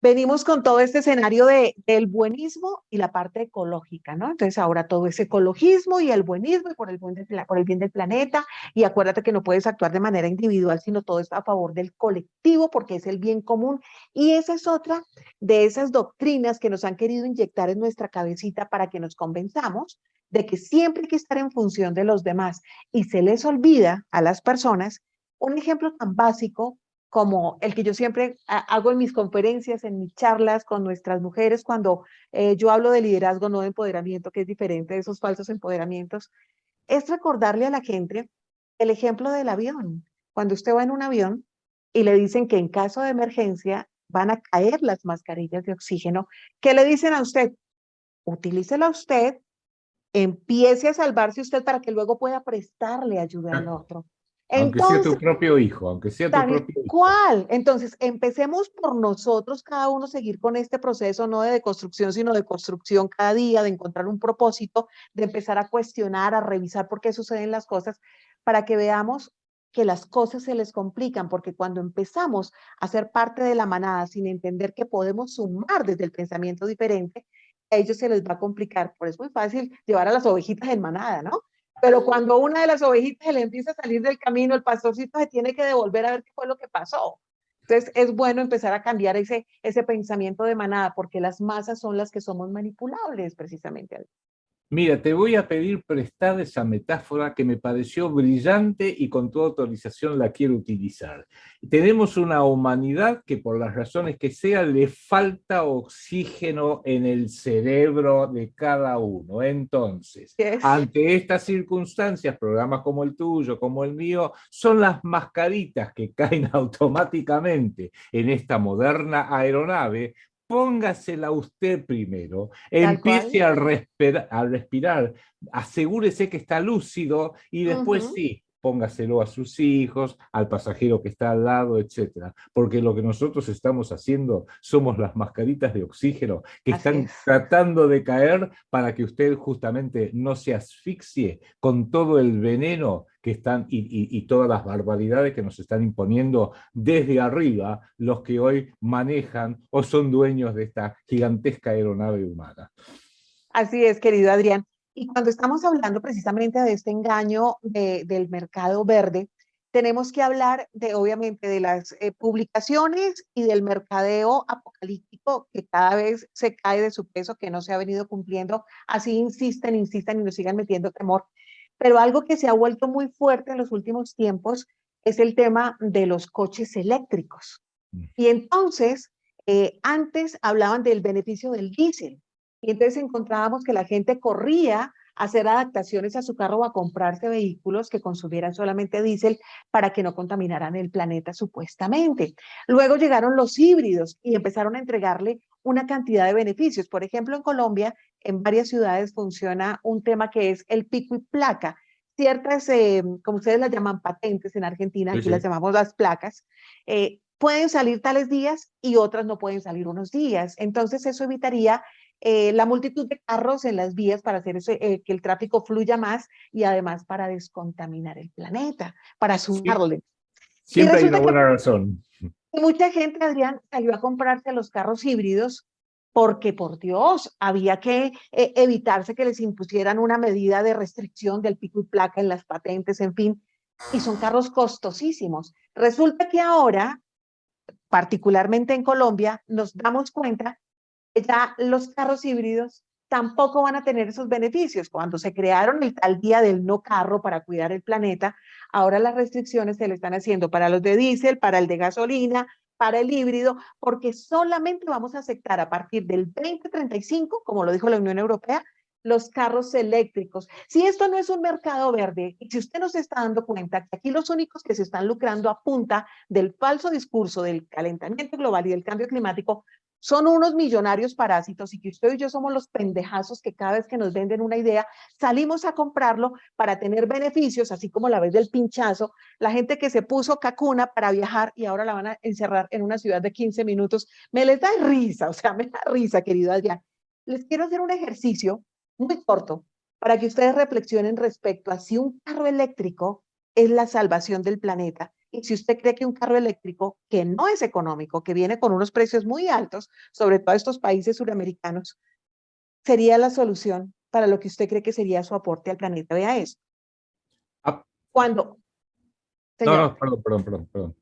venimos con todo este escenario del buenismo y la parte ecológica, ¿no? Entonces ahora todo es ecologismo y el buenismo y por el bien del planeta, y acuérdate que no puedes actuar de manera individual, sino todo es a favor del colectivo porque es el bien común, y esa es otra de esas doctrinas que nos han querido inyectar en nuestra cabecita para que nos convenzamos de que siempre hay que estar en función de los demás, y se les olvida a las personas un ejemplo tan básico como el que yo siempre hago en mis conferencias, en mis charlas con nuestras mujeres, cuando yo hablo de liderazgo, no de empoderamiento, que es diferente de esos falsos empoderamientos, es recordarle a la gente el ejemplo del avión. Cuando usted va en un avión y le dicen que en caso de emergencia van a caer las mascarillas de oxígeno, ¿qué le dicen a usted? Utilícela usted, empiece a salvarse usted para que luego pueda prestarle ayuda al otro. Aunque sea tu propio hijo, aunque sea tu propio hijo. ¿Cuál? Entonces, empecemos por nosotros, cada uno seguir con este proceso, no de deconstrucción, sino de construcción cada día, de encontrar un propósito, de empezar a cuestionar, a revisar por qué suceden las cosas, para que veamos que las cosas se les complican, porque cuando empezamos a ser parte de la manada sin entender que podemos sumar desde el pensamiento diferente, a ellos se les va a complicar. Por eso es muy fácil llevar a las ovejitas en manada, ¿no? Pero cuando una de las ovejitas se le empieza a salir del camino, el pastorcito se tiene que devolver a ver qué fue lo que pasó. Entonces es bueno empezar a cambiar ese pensamiento de manada, porque las masas son las que somos manipulables precisamente. Mira, te voy a pedir prestada esa metáfora que me pareció brillante y con toda autorización la quiero utilizar. Tenemos una humanidad que por las razones que sea le falta oxígeno en el cerebro de cada uno. Entonces, Yes. ante estas circunstancias, programas como el tuyo, como el mío, son las mascaritas que caen automáticamente en esta moderna aeronave. Póngasela usted primero, Tal cual. empiece a respirar, asegúrese que está lúcido y después sí, póngaselo a sus hijos, al pasajero que está al lado, etc. Porque lo que nosotros estamos haciendo somos las mascaritas de oxígeno que Así están es. tratando de caer para que usted justamente no se asfixie con todo el veneno que están y todas las barbaridades que nos están imponiendo desde arriba los que hoy manejan o son dueños de esta gigantesca aeronave humana. Así es, querido Adrián. Y cuando estamos hablando precisamente de este engaño del mercado verde, tenemos que hablar de, obviamente, de las publicaciones y del mercadeo apocalíptico que cada vez se cae de su peso, que no se ha venido cumpliendo. Así insisten, insisten y nos sigan metiendo temor. Pero algo que se ha vuelto muy fuerte en los últimos tiempos es el tema de los coches eléctricos. Y entonces, antes hablaban del beneficio del diésel. Y entonces encontrábamos que la gente corría a hacer adaptaciones a su carro o a comprarse vehículos que consumieran solamente diésel para que no contaminaran el planeta supuestamente. Luego llegaron los híbridos y empezaron a entregarle una cantidad de beneficios. Por ejemplo, en Colombia, en varias ciudades funciona un tema que es el pico y placa. Ciertas, como ustedes las llaman patentes en Argentina, Sí, aquí las sí. llamamos las placas, pueden salir tales días y otras no pueden salir unos días. Entonces eso evitaría la multitud de carros en las vías para hacer que el tráfico fluya más y además para descontaminar el planeta, para Sí, sumarle. Y siempre hay una resulta que buena razón. mucha gente, Adrián, salió a comprarse los carros híbridos porque, por Dios, había que evitarse que les impusieran una medida de restricción del pico y placa en las patentes, en fin, y son carros costosísimos. Resulta que ahora, particularmente en Colombia, nos damos cuenta que ya los carros híbridos tampoco van a tener esos beneficios. Cuando se crearon el tal día del no carro para cuidar el planeta, ahora las restricciones se le están haciendo para los de diésel, para el de gasolina, para el híbrido, porque solamente vamos a aceptar a partir del 2035, como lo dijo la Unión Europea, los carros eléctricos. Si esto no es un mercado verde, y si usted no se está dando cuenta que aquí los únicos que se están lucrando a punta del falso discurso del calentamiento global y del cambio climático son unos millonarios parásitos y que usted y yo somos los pendejazos que cada vez que nos venden una idea salimos a comprarlo para tener beneficios, así como la vez del pinchazo, la gente que se puso cacuna para viajar y ahora la van a encerrar en una ciudad de 15 minutos, me les da risa, o sea, me da risa, querido Adrián. Les quiero hacer un ejercicio muy corto para que ustedes reflexionen respecto a si un carro eléctrico es la salvación del planeta. Y si usted cree que un carro eléctrico que no es económico, que viene con unos precios muy altos, sobre todo estos países suramericanos, sería la solución para lo que usted cree que sería su aporte al planeta. Vea eso. Ah, Cuando, no, señor, no, perdón.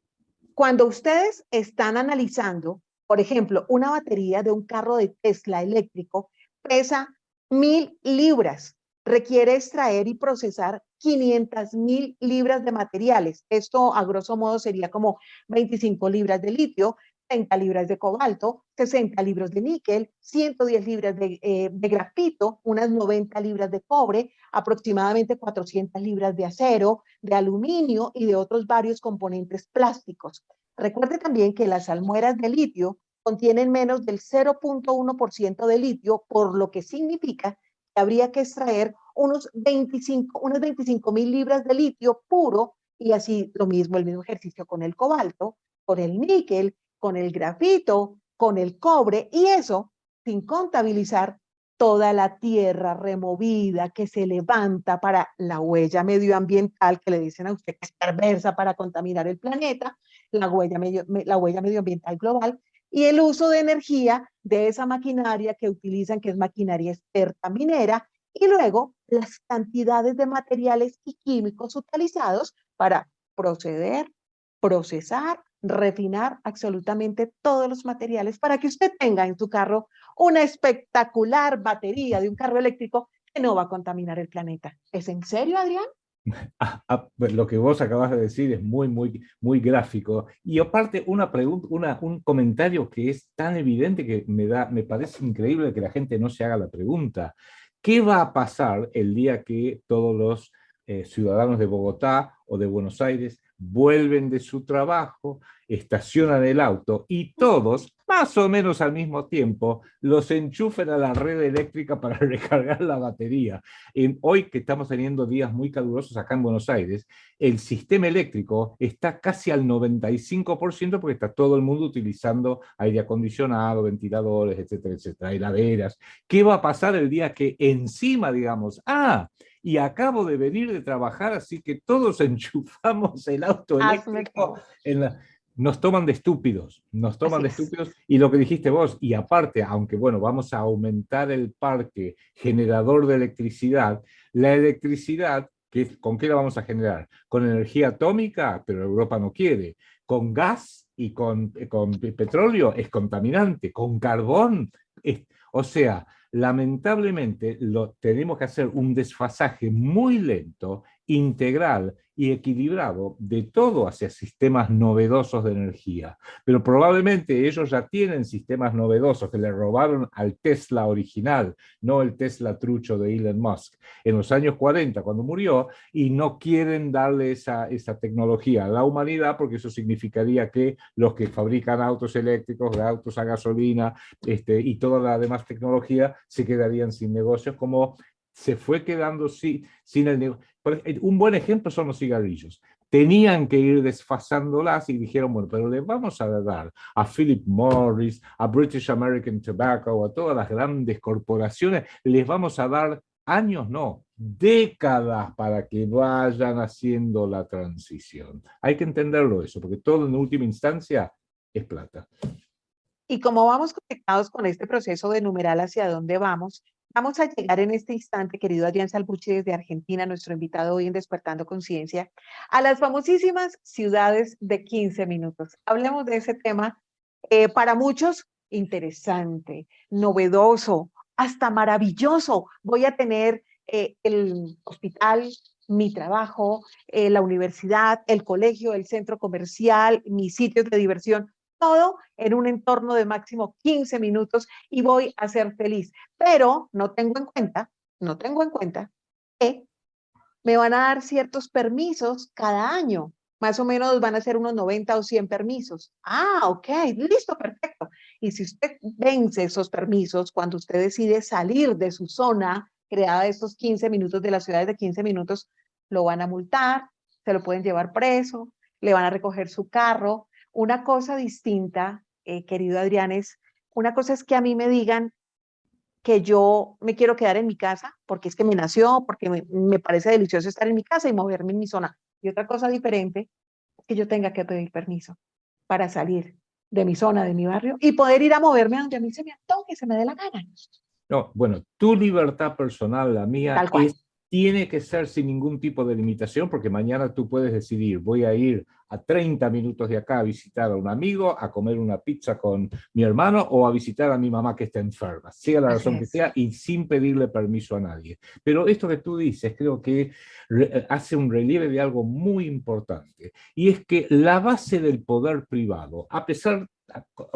cuando ustedes están analizando, por ejemplo, una batería de un carro de Tesla eléctrico pesa 1.000 libras, requiere extraer y procesar 500.000 libras de materiales. Esto a grosso modo sería como 25 libras de litio, 30 libras de cobalto, 60 libras de níquel, 110 libras de grafito, unas 90 libras de cobre, aproximadamente 400 libras de acero, de aluminio y de otros varios componentes plásticos. Recuerde también que las almueras de litio contienen menos del 0.1% de litio, por lo que significa que habría que extraer unas 25.000 libras de litio puro y así lo mismo, el mismo ejercicio con el cobalto, con el níquel, con el grafito, con el cobre y eso sin contabilizar toda la tierra removida que se levanta para la huella medioambiental que le dicen a usted que es perversa para contaminar el planeta, la huella medioambiental global y el uso de energía de esa maquinaria que utilizan, que es maquinaria experta minera y luego las cantidades de materiales y químicos utilizados para proceder, procesar, refinar absolutamente todos los materiales para que usted tenga en su carro una espectacular batería de un carro eléctrico que no va a contaminar el planeta. ¿Es en serio, Adrián? Pues lo que vos acabas de decir es muy gráfico. Y aparte, una pregunta, un comentario que es tan evidente que me parece increíble que la gente no se haga la pregunta. ¿Qué va a pasar el día que todos los ciudadanos de Bogotá o de Buenos Aires vuelven de su trabajo, estacionan el auto y todos, más o menos al mismo tiempo, los enchufen a la red eléctrica para recargar la batería? Hoy que estamos teniendo días muy calurosos acá en Buenos Aires, el sistema eléctrico está casi al 95% porque está todo el mundo utilizando aire acondicionado, ventiladores, etcétera, etcétera, heladeras. ¿Qué va a pasar el día que encima digamos, y acabo de venir de trabajar, así que todos enchufamos el auto eléctrico en la... Nos toman de estúpidos, y lo que dijiste vos, y aparte, aunque bueno, vamos a aumentar el parque generador de electricidad, la electricidad, ¿con qué la vamos a generar? Con energía atómica, pero Europa no quiere. Con gas y con petróleo es contaminante, con carbón, o sea, lamentablemente tenemos que hacer un desfasaje muy lento, integral y equilibrado de todo hacia sistemas novedosos de energía. Pero probablemente ellos ya tienen sistemas novedosos que le robaron al Tesla original, no el Tesla trucho de Elon Musk, en los años 40 cuando murió, y no quieren darle esa tecnología a la humanidad porque eso significaría que los que fabrican autos eléctricos, autos a gasolina y toda la demás tecnología se quedarían sin negocios, como se fue quedando sin el negocio. Un buen ejemplo son los cigarrillos. Tenían que ir desfasándolas y dijeron, bueno, pero le vamos a dar a Philip Morris, a British American Tobacco, a todas las grandes corporaciones, les vamos a dar años, no, décadas para que vayan haciendo la transición. Hay que entenderlo eso, porque todo en última instancia es plata. Y como vamos conectados con este proceso de numeral hacia dónde vamos a llegar en este instante, querido Adrián Salvucci, desde Argentina, nuestro invitado hoy en Despertando Conciencia, a las famosísimas ciudades de 15 minutos. Hablemos de ese tema, para muchos interesante, novedoso, hasta maravilloso. Voy a tener el hospital, mi trabajo, la universidad, el colegio, el centro comercial, mis sitios de diversión, todo en un entorno de máximo 15 minutos y voy a ser feliz. Pero no tengo en cuenta que me van a dar ciertos permisos cada año. Más o menos van a ser unos 90 o 100 permisos. Ok, listo, perfecto. Y si usted vence esos permisos, cuando usted decide salir de su zona creada de estos 15 minutos, de las ciudades de 15 minutos, lo van a multar, se lo pueden llevar preso, le van a recoger su carro. Una cosa distinta, querido Adrián, una cosa es que a mí me digan que yo me quiero quedar en mi casa porque es que me nació, porque me parece delicioso estar en mi casa y moverme en mi zona. Y otra cosa diferente es que yo tenga que pedir permiso para salir de mi zona, de mi barrio y poder ir a moverme donde a mí se me antoje, se me dé la gana. No, bueno, tu libertad personal, la mía, Tal cual. tiene que ser sin ningún tipo de limitación, porque mañana tú puedes decidir, voy a ir a 30 minutos de acá a visitar a un amigo, a comer una pizza con mi hermano o a visitar a mi mamá que está enferma, sea la razón que sea, y sin pedirle permiso a nadie. Pero esto que tú dices creo que hace un relieve de algo muy importante, y es que la base del poder privado, a pesar,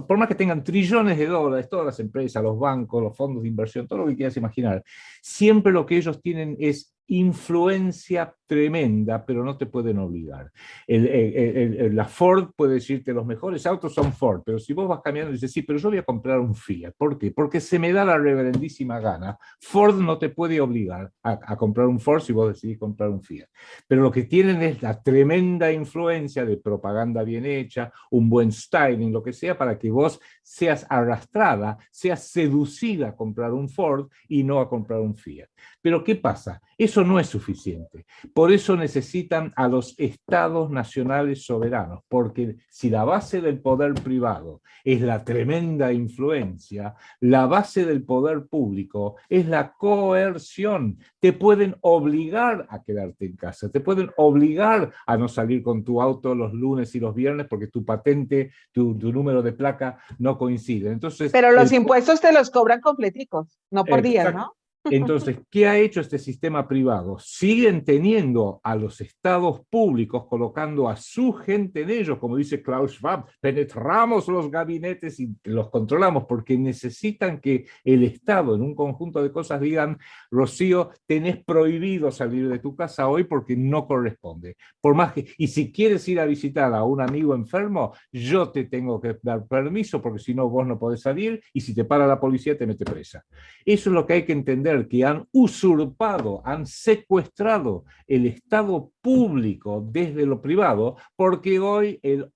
por más que tengan trillones de dólares, todas las empresas, los bancos, los fondos de inversión, todo lo que quieras imaginar, siempre lo que ellos tienen es influencia tremenda, pero no te pueden obligar. La Ford puede decirte los mejores autos son Ford, pero si vos vas caminando y dices, sí, pero yo voy a comprar un Fiat. ¿Por qué? Porque se me da la reverendísima gana. Ford no te puede obligar a comprar un Ford si vos decidís comprar un Fiat. Pero lo que tienen es la tremenda influencia de propaganda bien hecha, un buen styling, lo que sea, para que vos seas arrastrada, seas seducida a comprar un Ford y no a comprar un Fiat. Pero ¿qué pasa? Eso no es suficiente. por eso necesitan a los estados nacionales soberanos, porque si la base del poder privado es la tremenda influencia, la base del poder público es la coerción. Te pueden obligar a quedarte en casa, te pueden obligar a no salir con tu auto los lunes y los viernes porque tu patente, tu número de placa no coinciden. Entonces, Pero los impuestos te los cobran completicos, no por días, ¿no? Entonces, ¿qué ha hecho este sistema privado? Siguen teniendo a los estados públicos colocando a su gente en ellos, como dice Klaus Schwab, penetramos los gabinetes y los controlamos porque necesitan que el Estado en un conjunto de cosas digan, Rocío, tenés prohibido salir de tu casa hoy porque no corresponde. Por más que, y si quieres ir a visitar a un amigo enfermo, yo te tengo que dar permiso porque si no vos no podés salir y si te para la policía te mete presa. Eso es lo que hay que entender, que han usurpado, han secuestrado el Estado público desde lo privado, porque hoy el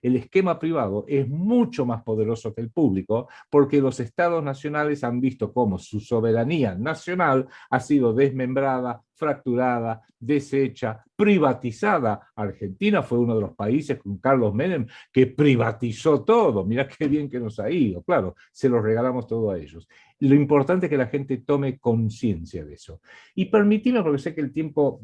esquema privado es mucho más poderoso que el público, porque los estados nacionales han visto cómo su soberanía nacional ha sido desmembrada, fracturada, deshecha, privatizada. Argentina fue uno de los países con Carlos Menem que privatizó todo. Mirá qué bien que nos ha ido. Claro, se los regalamos todo a ellos. Lo importante es que la gente tome conciencia de eso. Y permitime, porque sé que el tiempo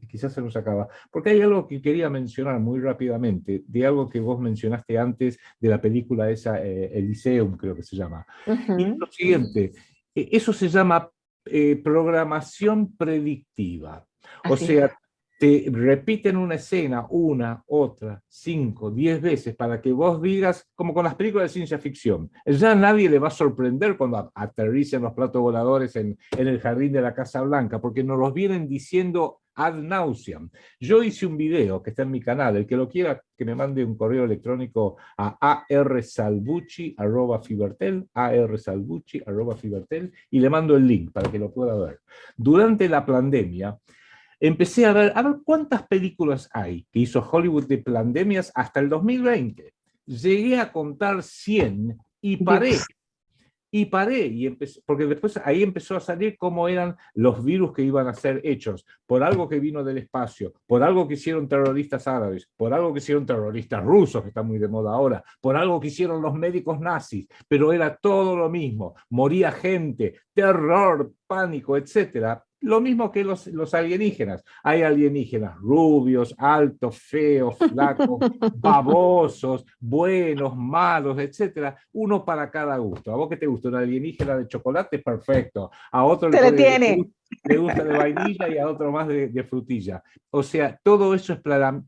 quizás se nos acaba, porque hay algo que quería mencionar muy rápidamente, de algo que vos mencionaste antes de la película esa, Elysium, creo que se llama. Y es lo siguiente, eso se llama programación predictiva. O sea, te repiten una escena una, otra, 5, 10 veces para que vos digas, como con las películas de ciencia ficción, ya nadie le va a sorprender cuando aterricen los platos voladores en el jardín de la Casa Blanca, porque nos los vienen diciendo ad nauseam. Yo hice un video que está en mi canal, el que lo quiera que me mande un correo electrónico a arsalbucci@fibertel, y le mando el link para que lo pueda ver. Durante la pandemia, empecé a ver cuántas películas hay que hizo Hollywood de pandemias hasta el 2020. Llegué a contar 100 y paré. Porque después ahí empezó a salir cómo eran los virus que iban a ser hechos, por algo que vino del espacio, por algo que hicieron terroristas árabes, por algo que hicieron terroristas rusos, que está muy de moda ahora, por algo que hicieron los médicos nazis, pero era todo lo mismo, moría gente, terror, pánico, etcétera. Lo mismo que los alienígenas. Hay alienígenas rubios, altos, feos, flacos, babosos, buenos, malos, etc. Uno para cada gusto. ¿A vos qué te gusta? ¿Un alienígena de chocolate? Perfecto. A otro le gusta de vainilla y a otro más de frutilla. O sea, todo eso es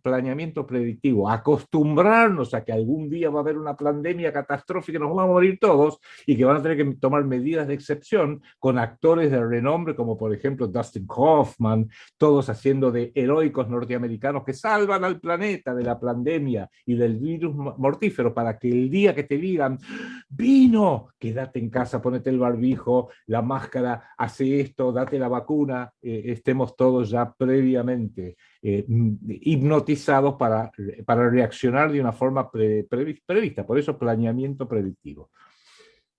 planeamiento predictivo. Acostumbrarnos a que algún día va a haber una pandemia catastrófica, nos vamos a morir todos y que van a tener que tomar medidas de excepción con actores de renombre como por ejemplo Dustin Hoffman, todos haciendo de heroicos norteamericanos que salvan al planeta de la pandemia y del virus mortífero para que el día que te digan vino, quédate en casa, ponete el barbijo, la máscara, hace esto, date la vacuna, estemos todos ya previamente hipnotizados para reaccionar de una forma prevista. Por eso planeamiento predictivo.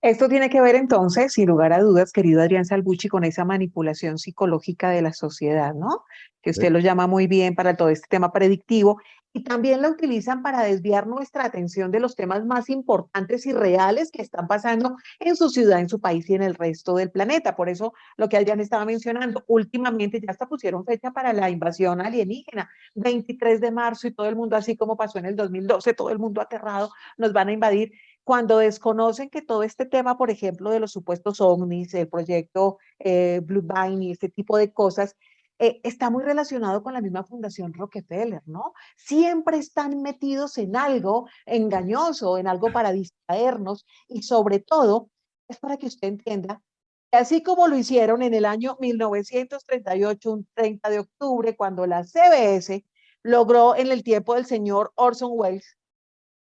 Esto tiene que ver entonces, sin lugar a dudas, querido Adrián Salvucci, con esa manipulación psicológica de la sociedad, ¿no? Que usted lo llama muy bien para todo este tema predictivo, y también la utilizan para desviar nuestra atención de los temas más importantes y reales que están pasando en su ciudad, en su país y en el resto del planeta. Por eso lo que Adrián estaba mencionando, últimamente ya hasta pusieron fecha para la invasión alienígena, 23 de marzo, y todo el mundo, así como pasó en el 2012, todo el mundo aterrado, nos van a invadir, cuando desconocen que todo este tema, por ejemplo, de los supuestos ovnis, el proyecto Blue Vine y este tipo de cosas, está muy relacionado con la misma Fundación Rockefeller, ¿no? Siempre están metidos en algo engañoso, en algo para distraernos, y sobre todo, es para que usted entienda que así como lo hicieron en el año 1938, un 30 de octubre, cuando la CBS logró en el tiempo del señor Orson Welles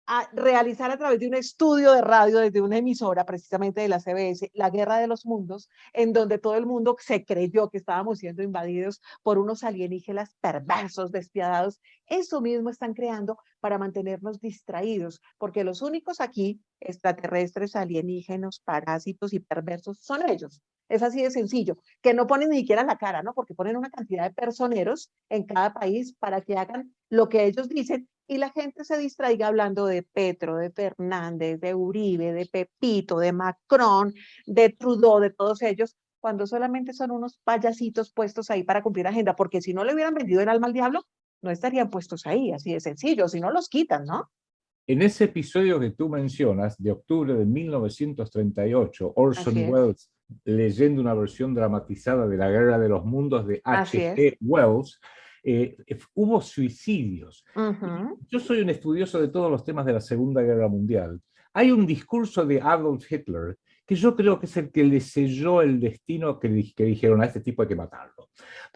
a realizar a través de un estudio de radio desde una emisora precisamente de la CBS, La Guerra de los Mundos, en donde todo el mundo se creyó que estábamos siendo invadidos por unos alienígenas perversos, despiadados. Eso mismo están creando para mantenernos distraídos, porque los únicos aquí, extraterrestres, alienígenas, parásitos y perversos, son ellos. Es así de sencillo, que no ponen ni siquiera la cara, ¿no? Porque ponen una cantidad de personeros en cada país para que hagan lo que ellos dicen y la gente se distraiga hablando de Petro, de Fernández, de Uribe, de Pepito, de Macron, de Trudeau, de todos ellos, cuando solamente son unos payasitos puestos ahí para cumplir agenda, porque si no le hubieran vendido el alma al diablo, no estarían puestos ahí, así de sencillo, si no los quitan, ¿no? En ese episodio que tú mencionas, de octubre de 1938, Orson Así es, Welles leyendo una versión dramatizada de La Guerra de los Mundos de así es. H.G. Wells, hubo suicidios. Ujú. Yo soy un estudioso de todos los temas de la Segunda Guerra Mundial. Hay un discurso de Adolf Hitler que yo creo que es el que le selló el destino que dijeron a este tipo hay que matarlo,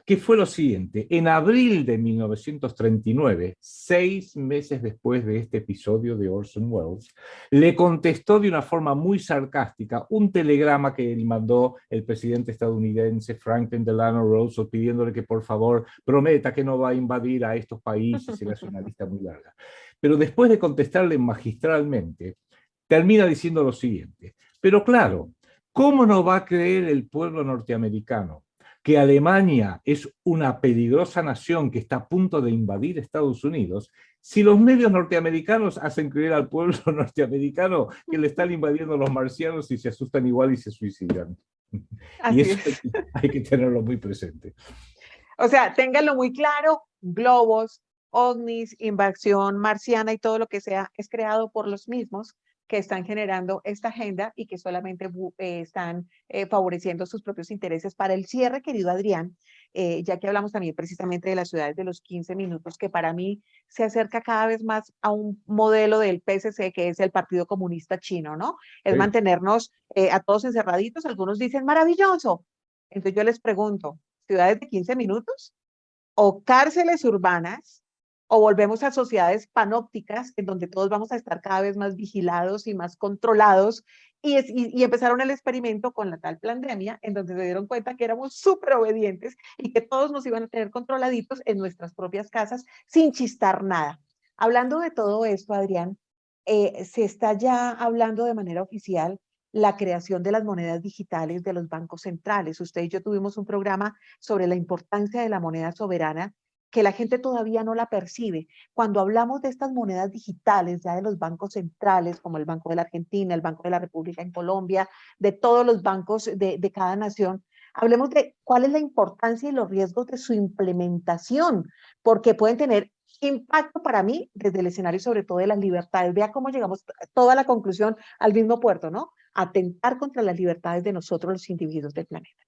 que fue lo siguiente: en abril de 1939, 6 meses después de este episodio de Orson Welles, le contestó de una forma muy sarcástica un telegrama que le mandó el presidente estadounidense Franklin Delano Roosevelt pidiéndole que por favor prometa que no va a invadir a estos países, y le hace una lista muy larga. Pero después de contestarle magistralmente, termina diciendo lo siguiente: pero claro, ¿cómo no va a creer el pueblo norteamericano que Alemania es una peligrosa nación que está a punto de invadir Estados Unidos, si los medios norteamericanos hacen creer al pueblo norteamericano que le están invadiendo los marcianos y se asustan igual y se suicidan? Y Así eso es. hay que tenerlo muy presente. O sea, ténganlo muy claro, globos, ovnis, invasión marciana y todo lo que sea es creado por los mismos que están generando esta agenda y que solamente están favoreciendo sus propios intereses. Para el cierre, querido Adrián, ya que hablamos también precisamente de las ciudades de los 15 minutos, que para mí se acerca cada vez más a un modelo del PSC, que es el Partido Comunista Chino, ¿no? Es Sí. mantenernos a todos encerraditos. Algunos dicen maravilloso. Entonces yo les pregunto, ¿ciudades de 15 minutos o cárceles urbanas o volvemos a sociedades panópticas en donde todos vamos a estar cada vez más vigilados y más controlados? Y empezaron el experimento con la tal pandemia en donde se dieron cuenta que éramos súper obedientes y que todos nos iban a tener controladitos en nuestras propias casas sin chistar nada. Hablando de todo esto, Adrián, se está ya hablando de manera oficial la creación de las monedas digitales de los bancos centrales. Usted y yo tuvimos un programa sobre la importancia de la moneda soberana, que la gente todavía no la percibe. Cuando hablamos de estas monedas digitales, ya de los bancos centrales, como el Banco de la Argentina, el Banco de la República en Colombia, de todos los bancos de cada nación, hablemos de cuál es la importancia y los riesgos de su implementación, porque pueden tener impacto para mí desde el escenario sobre todo de las libertades. Vea cómo llegamos toda la conclusión al mismo puerto, ¿no? Atentar contra las libertades de nosotros los individuos del planeta.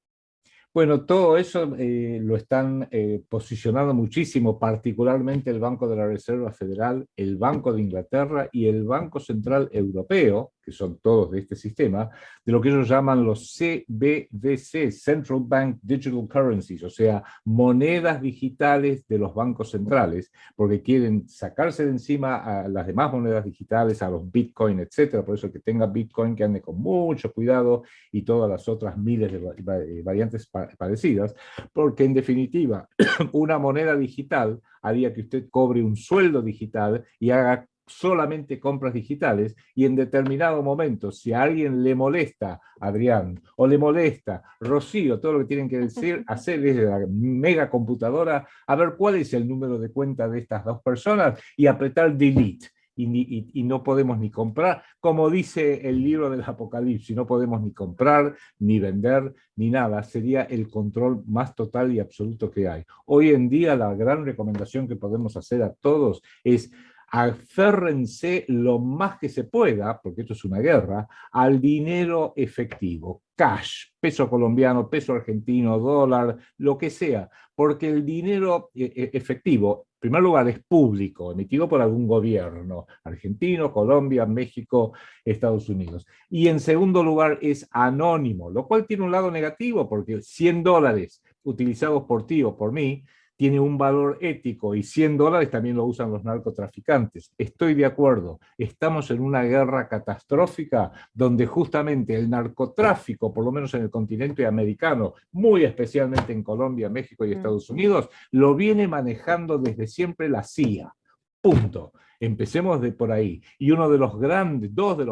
Bueno, todo eso lo están posicionando muchísimo, particularmente el Banco de la Reserva Federal, el Banco de Inglaterra y el Banco Central Europeo, que son todos de este sistema, de lo que ellos llaman los CBDC, Central Bank Digital Currencies, o sea, monedas digitales de los bancos centrales, porque quieren sacarse de encima a las demás monedas digitales, a los Bitcoin, etcétera. Por eso que tenga Bitcoin que ande con mucho cuidado y todas las otras miles de variantes parecidas, porque en definitiva una moneda digital haría que usted cobre un sueldo digital y haga solamente compras digitales, y en determinado momento, si a alguien le molesta Adrián o le molesta Rocío, todo lo que tienen que decir, hacer desde la mega computadora, a ver cuál es el número de cuenta de estas dos personas y apretar delete. Y no podemos ni comprar, como dice el libro del Apocalipsis, no podemos ni comprar, ni vender, ni nada. Sería el control más total y absoluto que hay. Hoy en día la gran recomendación que podemos hacer a todos es: aférrense lo más que se pueda, porque esto es una guerra, al dinero efectivo, cash, peso colombiano, peso argentino, dólar, lo que sea, porque el dinero efectivo, en primer lugar, es público, emitido por algún gobierno, argentino, Colombia, México, Estados Unidos. Y en segundo lugar, es anónimo, lo cual tiene un lado negativo, porque $100 utilizados por ti o por mí tiene un valor ético y $100 también lo usan los narcotraficantes. Estoy de acuerdo. Estamos en una guerra catastrófica donde justamente el narcotráfico, por lo menos en el continente americano, muy especialmente en Colombia, México y Estados Unidos, lo viene manejando desde siempre la CIA. Punto. Empecemos de por ahí. Y uno de los grandes, de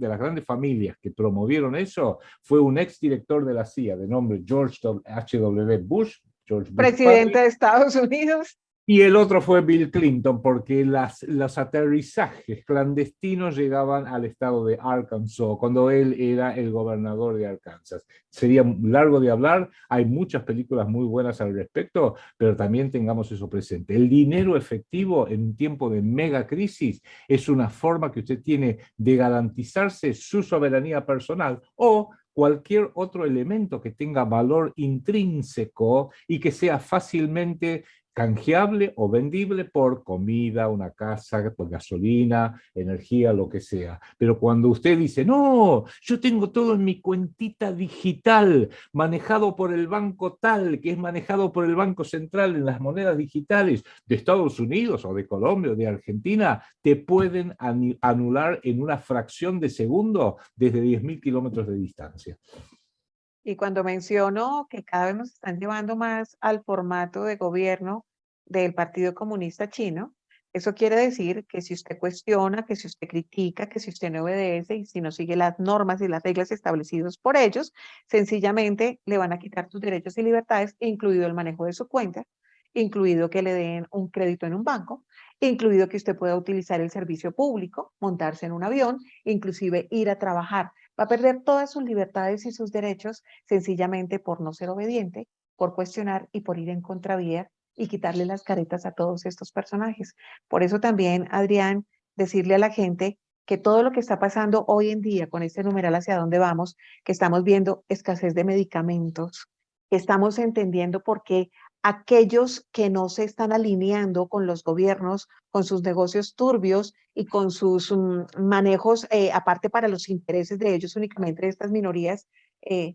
las grandes familias que promovieron eso fue un exdirector de la CIA de nombre George H.W. Bush, presidente de Estados Unidos. Y el otro fue Bill Clinton, porque los aterrizajes clandestinos llegaban al estado de Arkansas, cuando él era el gobernador de Arkansas. Sería largo de hablar, hay muchas películas muy buenas al respecto, pero también tengamos eso presente. El dinero efectivo en un tiempo de mega crisis es una forma que usted tiene de garantizarse su soberanía personal o cualquier otro elemento que tenga valor intrínseco y que sea fácilmente canjeable o vendible por comida, una casa, por gasolina, energía, lo que sea. Pero cuando usted dice, no, yo tengo todo en mi cuentita digital, manejado por el banco tal, que es manejado por el Banco Central en las monedas digitales de Estados Unidos o de Colombia o de Argentina, te pueden anular en una fracción de segundo desde 10.000 kilómetros de distancia. Y cuando menciono que cada vez nos están llevando más al formato de gobierno del Partido Comunista Chino, eso quiere decir que si usted cuestiona, que si usted critica, que si usted no obedece y si no sigue las normas y las reglas establecidas por ellos, sencillamente le van a quitar sus derechos y libertades, incluido el manejo de su cuenta, incluido que le den un crédito en un banco, incluido que usted pueda utilizar el servicio público, montarse en un avión, inclusive ir a trabajar. Va a perder todas sus libertades y sus derechos sencillamente por no ser obediente, por cuestionar y por ir en contravía y quitarle las caretas a todos estos personajes. Por eso también, Adrián, decirle a la gente que todo lo que está pasando hoy en día con este numeral hacia dónde vamos, que estamos viendo escasez de medicamentos, que estamos entendiendo por qué aquellos que no se están alineando con los gobiernos, con sus negocios turbios y con sus manejos, aparte para los intereses de ellos únicamente de estas minorías,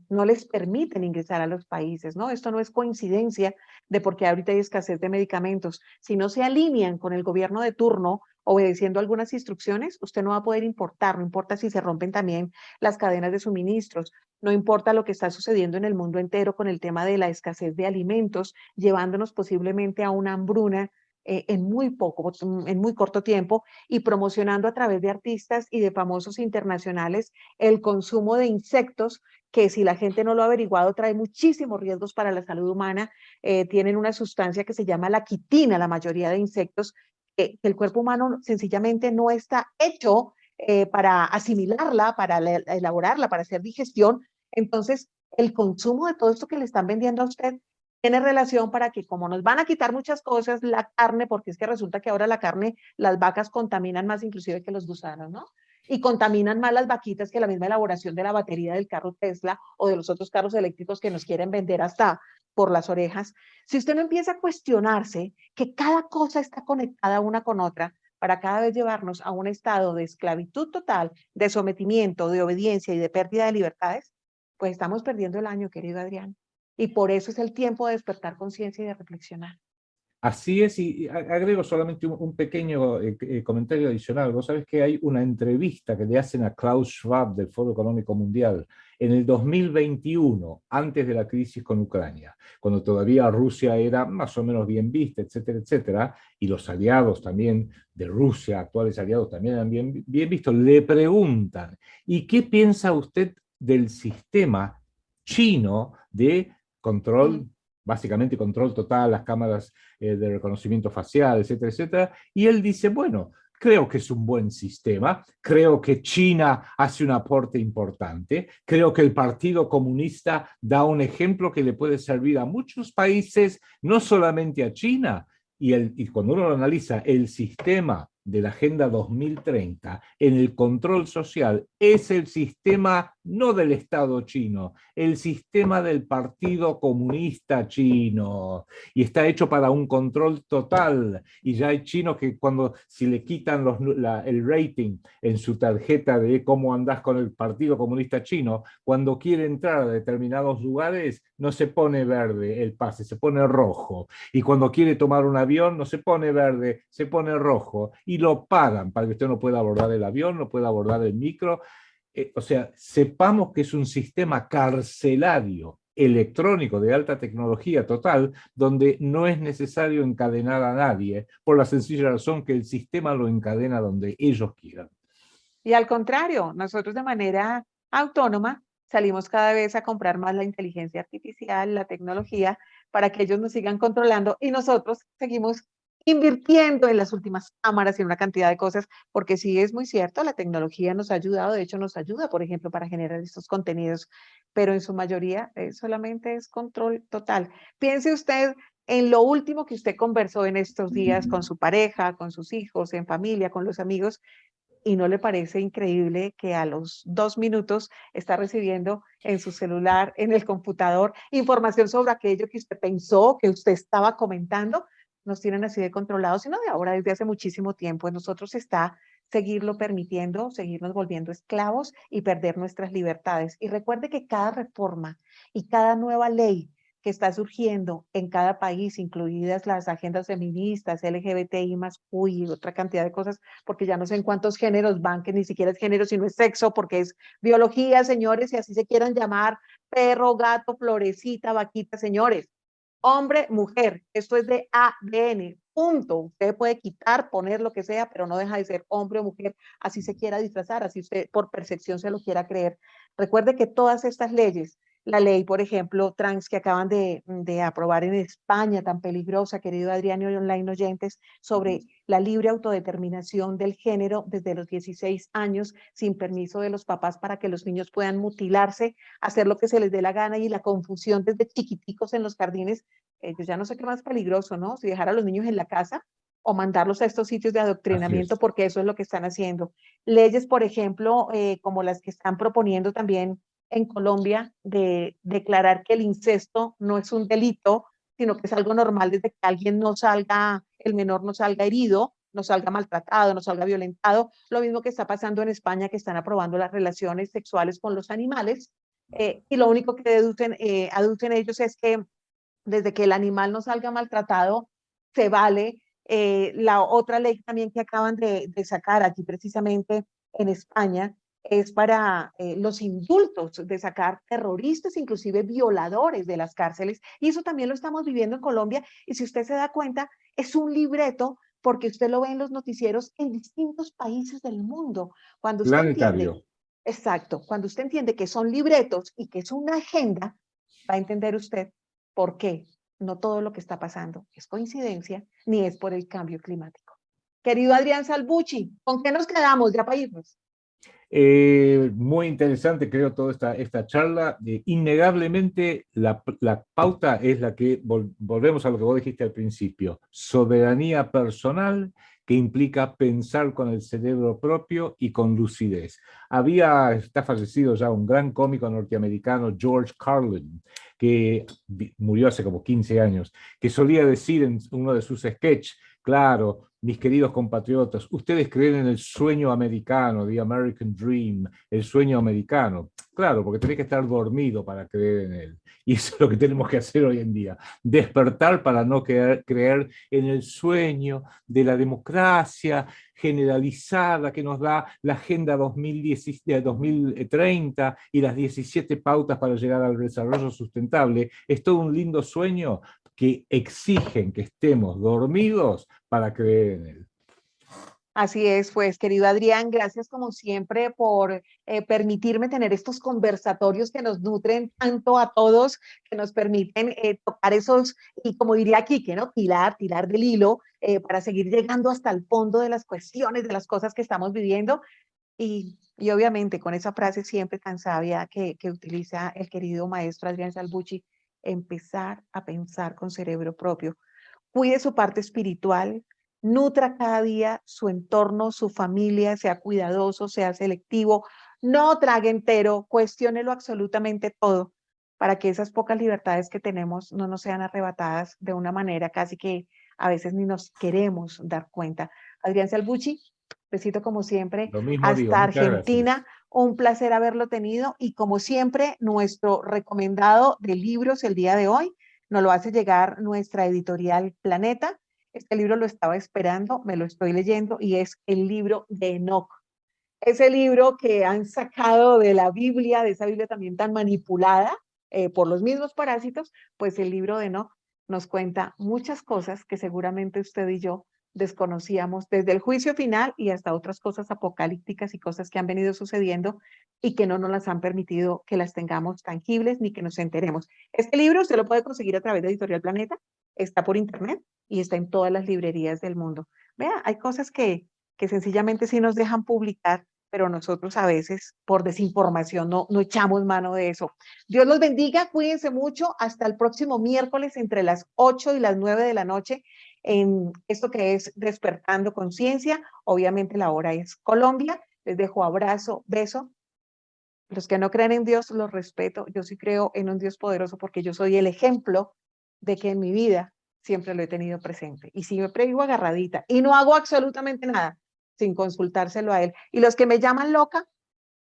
no les permiten ingresar a los países, ¿no? Esto no es coincidencia de por qué ahorita hay escasez de medicamentos. Si no se alinean con el gobierno de turno, obedeciendo algunas instrucciones, usted no va a poder importar, no importa si se rompen también las cadenas de suministros, no importa lo que está sucediendo en el mundo entero con el tema de la escasez de alimentos, llevándonos posiblemente a una hambruna en muy corto tiempo y promocionando a través de artistas y de famosos internacionales el consumo de insectos que si la gente no lo ha averiguado trae muchísimos riesgos para la salud humana. Tienen una sustancia que se llama la quitina, la mayoría de insectos, que el cuerpo humano sencillamente no está hecho para asimilarla, para elaborarla, para hacer digestión. Entonces, el consumo de todo esto que le están vendiendo a usted tiene relación para que como nos van a quitar muchas cosas, la carne, porque es que resulta que ahora la carne, las vacas contaminan más inclusive que los gusanos, ¿no? Y contaminan más las vaquitas que la misma elaboración de la batería del carro Tesla o de los otros carros eléctricos que nos quieren vender hasta por las orejas. Si usted no empieza a cuestionarse que cada cosa está conectada una con otra para cada vez llevarnos a un estado de esclavitud total, de sometimiento, de obediencia y de pérdida de libertades, pues estamos perdiendo el año, querido Adrián. Y por eso es el tiempo de despertar conciencia y de reflexionar. Así es, y agrego solamente un pequeño comentario adicional. Vos sabés que hay una entrevista que le hacen a Klaus Schwab del Foro Económico Mundial en el 2021, antes de la crisis con Ucrania, cuando todavía Rusia era más o menos bien vista, etcétera, etcétera, y los aliados también de Rusia, actuales aliados también eran bien vistos, le preguntan, ¿y qué piensa usted del sistema chino de control, básicamente control total, las cámaras de reconocimiento facial, etcétera, etcétera? Y él dice, bueno, creo que es un buen sistema, creo que China hace un aporte importante, creo que el Partido Comunista da un ejemplo que le puede servir a muchos países, no solamente a China. Y cuando uno lo analiza, el sistema de la Agenda 2030 en el control social es el sistema no del Estado chino, el sistema del Partido Comunista Chino, y está hecho para un control total, y ya hay chinos que si le quitan el rating en su tarjeta de cómo andás con el Partido Comunista Chino, cuando quiere entrar a determinados lugares no se pone verde el pase, se pone rojo, y cuando quiere tomar un avión no se pone verde, se pone rojo, y lo pagan para que usted no pueda abordar el avión, no pueda abordar el micro. O sea, sepamos que es un sistema carcelario electrónico de alta tecnología total, donde no es necesario encadenar a nadie, por la sencilla razón que el sistema lo encadena donde ellos quieran. Y al contrario, nosotros de manera autónoma salimos cada vez a comprar más la inteligencia artificial, la tecnología, para que ellos nos sigan controlando y nosotros seguimos invirtiendo en las últimas cámaras y en una cantidad de cosas, porque sí es muy cierto, la tecnología nos ha ayudado, de hecho nos ayuda, por ejemplo, para generar estos contenidos, pero en su mayoría solamente es control total. Piense usted en lo último que usted conversó en estos días con su pareja, con sus hijos, en familia, con los amigos, y no le parece increíble que a los 2 minutos está recibiendo en su celular, en el computador, información sobre aquello que usted pensó, que usted estaba comentando. Nos tienen así de controlados, sino de ahora, desde hace muchísimo tiempo. En nosotros está seguirlo permitiendo, seguirnos volviendo esclavos y perder nuestras libertades. Y recuerde que cada reforma y cada nueva ley que está surgiendo en cada país, incluidas las agendas feministas, LGBTI más y otra cantidad de cosas, porque ya no sé en cuántos géneros van, que ni siquiera es género, sino es sexo, porque es biología, señores, y así se quieran llamar, perro, gato, florecita, vaquita, señores. Hombre, mujer, esto es de ADN, punto. Usted puede quitar, poner lo que sea, pero no deja de ser hombre o mujer, así se quiera disfrazar, así usted por percepción se lo quiera creer. Recuerde que todas estas leyes, la ley, por ejemplo, trans que acaban de aprobar en España, tan peligrosa, querido Adrián y online oyentes, sobre la libre autodeterminación del género desde los 16 años, sin permiso de los papás para que los niños puedan mutilarse, hacer lo que se les dé la gana, y la confusión desde chiquiticos en los jardines. Yo ya no sé qué más peligroso, ¿no? Si dejar a los niños en la casa o mandarlos a estos sitios de adoctrinamiento, porque eso es lo que están haciendo. Leyes, por ejemplo, como las que están proponiendo también en Colombia, de declarar que el incesto no es un delito, sino que es algo normal desde que alguien no salga, el menor no salga herido, no salga maltratado, no salga violentado. Lo mismo que está pasando en España, que están aprobando las relaciones sexuales con los animales, y lo único que aducen ellos es que desde que el animal no salga maltratado, se vale. La otra ley también que acaban de sacar aquí precisamente en España es para los indultos, de sacar terroristas, inclusive violadores de las cárceles, y eso también lo estamos viviendo en Colombia, y si usted se da cuenta, es un libreto, porque usted lo ve en los noticieros en distintos países del mundo. Cuando usted entiende, Planetario. exacto, cuando usted entiende que son libretos y que es una agenda, va a entender usted por qué no todo lo que está pasando es coincidencia, ni es por el cambio climático. Querido Adrián Salvucci, ¿con qué nos quedamos ya para irnos? Muy interesante, creo, toda esta charla. Innegablemente, la pauta es la que, volvemos a lo que vos dijiste al principio, soberanía personal, que implica pensar con el cerebro propio y con lucidez. Está fallecido ya un gran cómico norteamericano, George Carlin, que murió hace como 15 años, que solía decir en uno de sus sketches: claro, mis queridos compatriotas, ustedes creen en el sueño americano, the American Dream, el sueño americano. Claro, porque tenés que estar dormido para creer en él. Y eso es lo que tenemos que hacer hoy en día. Despertar para no creer en el sueño de la democracia generalizada que nos da la Agenda 2030 y las 17 pautas para llegar al desarrollo sustentable. Es todo un lindo sueño que exigen que estemos dormidos para creer en él. Así es, pues, querido Adrián, gracias como siempre por permitirme tener estos conversatorios que nos nutren tanto a todos, que nos permiten tocar esos, y como diría Quique, ¿no? Tirar del hilo, para seguir llegando hasta el fondo de las cuestiones, de las cosas que estamos viviendo. Y obviamente con esa frase siempre tan sabia que utiliza el querido maestro Adrián Salvucci, empezar a pensar con cerebro propio. Cuide su parte espiritual, nutra cada día su entorno, su familia, sea cuidadoso, sea selectivo, no trague entero, cuestiónelo absolutamente todo para que esas pocas libertades que tenemos no nos sean arrebatadas de una manera casi que a veces ni nos queremos dar cuenta. Adrián Salvucci, besito como siempre, Lo mismo digo, hasta muchas gracias. Argentina, un placer haberlo tenido y como siempre, nuestro recomendado de libros el día de hoy nos lo hace llegar nuestra editorial Planeta. Este libro lo estaba esperando, me lo estoy leyendo y es el libro de Enoch. Ese libro que han sacado de la Biblia, de esa Biblia también tan manipulada por los mismos parásitos, pues el libro de Enoch nos cuenta muchas cosas que seguramente usted y yo desconocíamos desde el juicio final y hasta otras cosas apocalípticas y cosas que han venido sucediendo y que no nos las han permitido que las tengamos tangibles ni que nos enteremos. Este libro usted lo puede conseguir a través de Editorial Planeta, está por internet y está en todas las librerías del mundo. Vea, hay cosas que sencillamente sí nos dejan publicar, pero nosotros a veces por desinformación no echamos mano de eso. Dios los bendiga, cuídense mucho, hasta el próximo miércoles entre las 8 y las 9 de la noche en esto que es Despertando Conciencia. Obviamente la hora es Colombia, les dejo abrazo, beso. Los que no creen en Dios los respeto, yo sí creo en un Dios poderoso porque yo soy el ejemplo de que en mi vida siempre lo he tenido presente y siempre vivo agarradita y no hago absolutamente nada sin consultárselo a él. Y los que me llaman loca,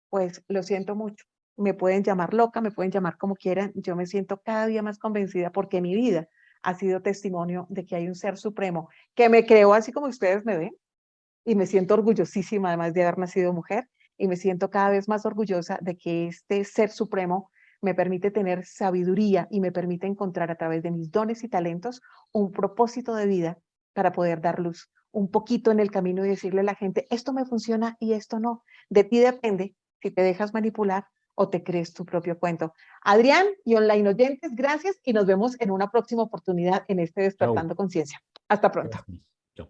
pues lo siento mucho. Me pueden llamar loca, me pueden llamar como quieran. Yo me siento cada día más convencida porque mi vida ha sido testimonio de que hay un ser supremo que me creó así como ustedes me ven y me siento orgullosísima además de haber nacido mujer y me siento cada vez más orgullosa de que este ser supremo me permite tener sabiduría y me permite encontrar a través de mis dones y talentos un propósito de vida para poder dar luz un poquito en el camino y decirle a la gente, esto me funciona y esto no. De ti depende si te dejas manipular o te crees tu propio cuento. Adrián y online oyentes, gracias y nos vemos en una próxima oportunidad en este Despertando Conciencia. Hasta pronto. Chau.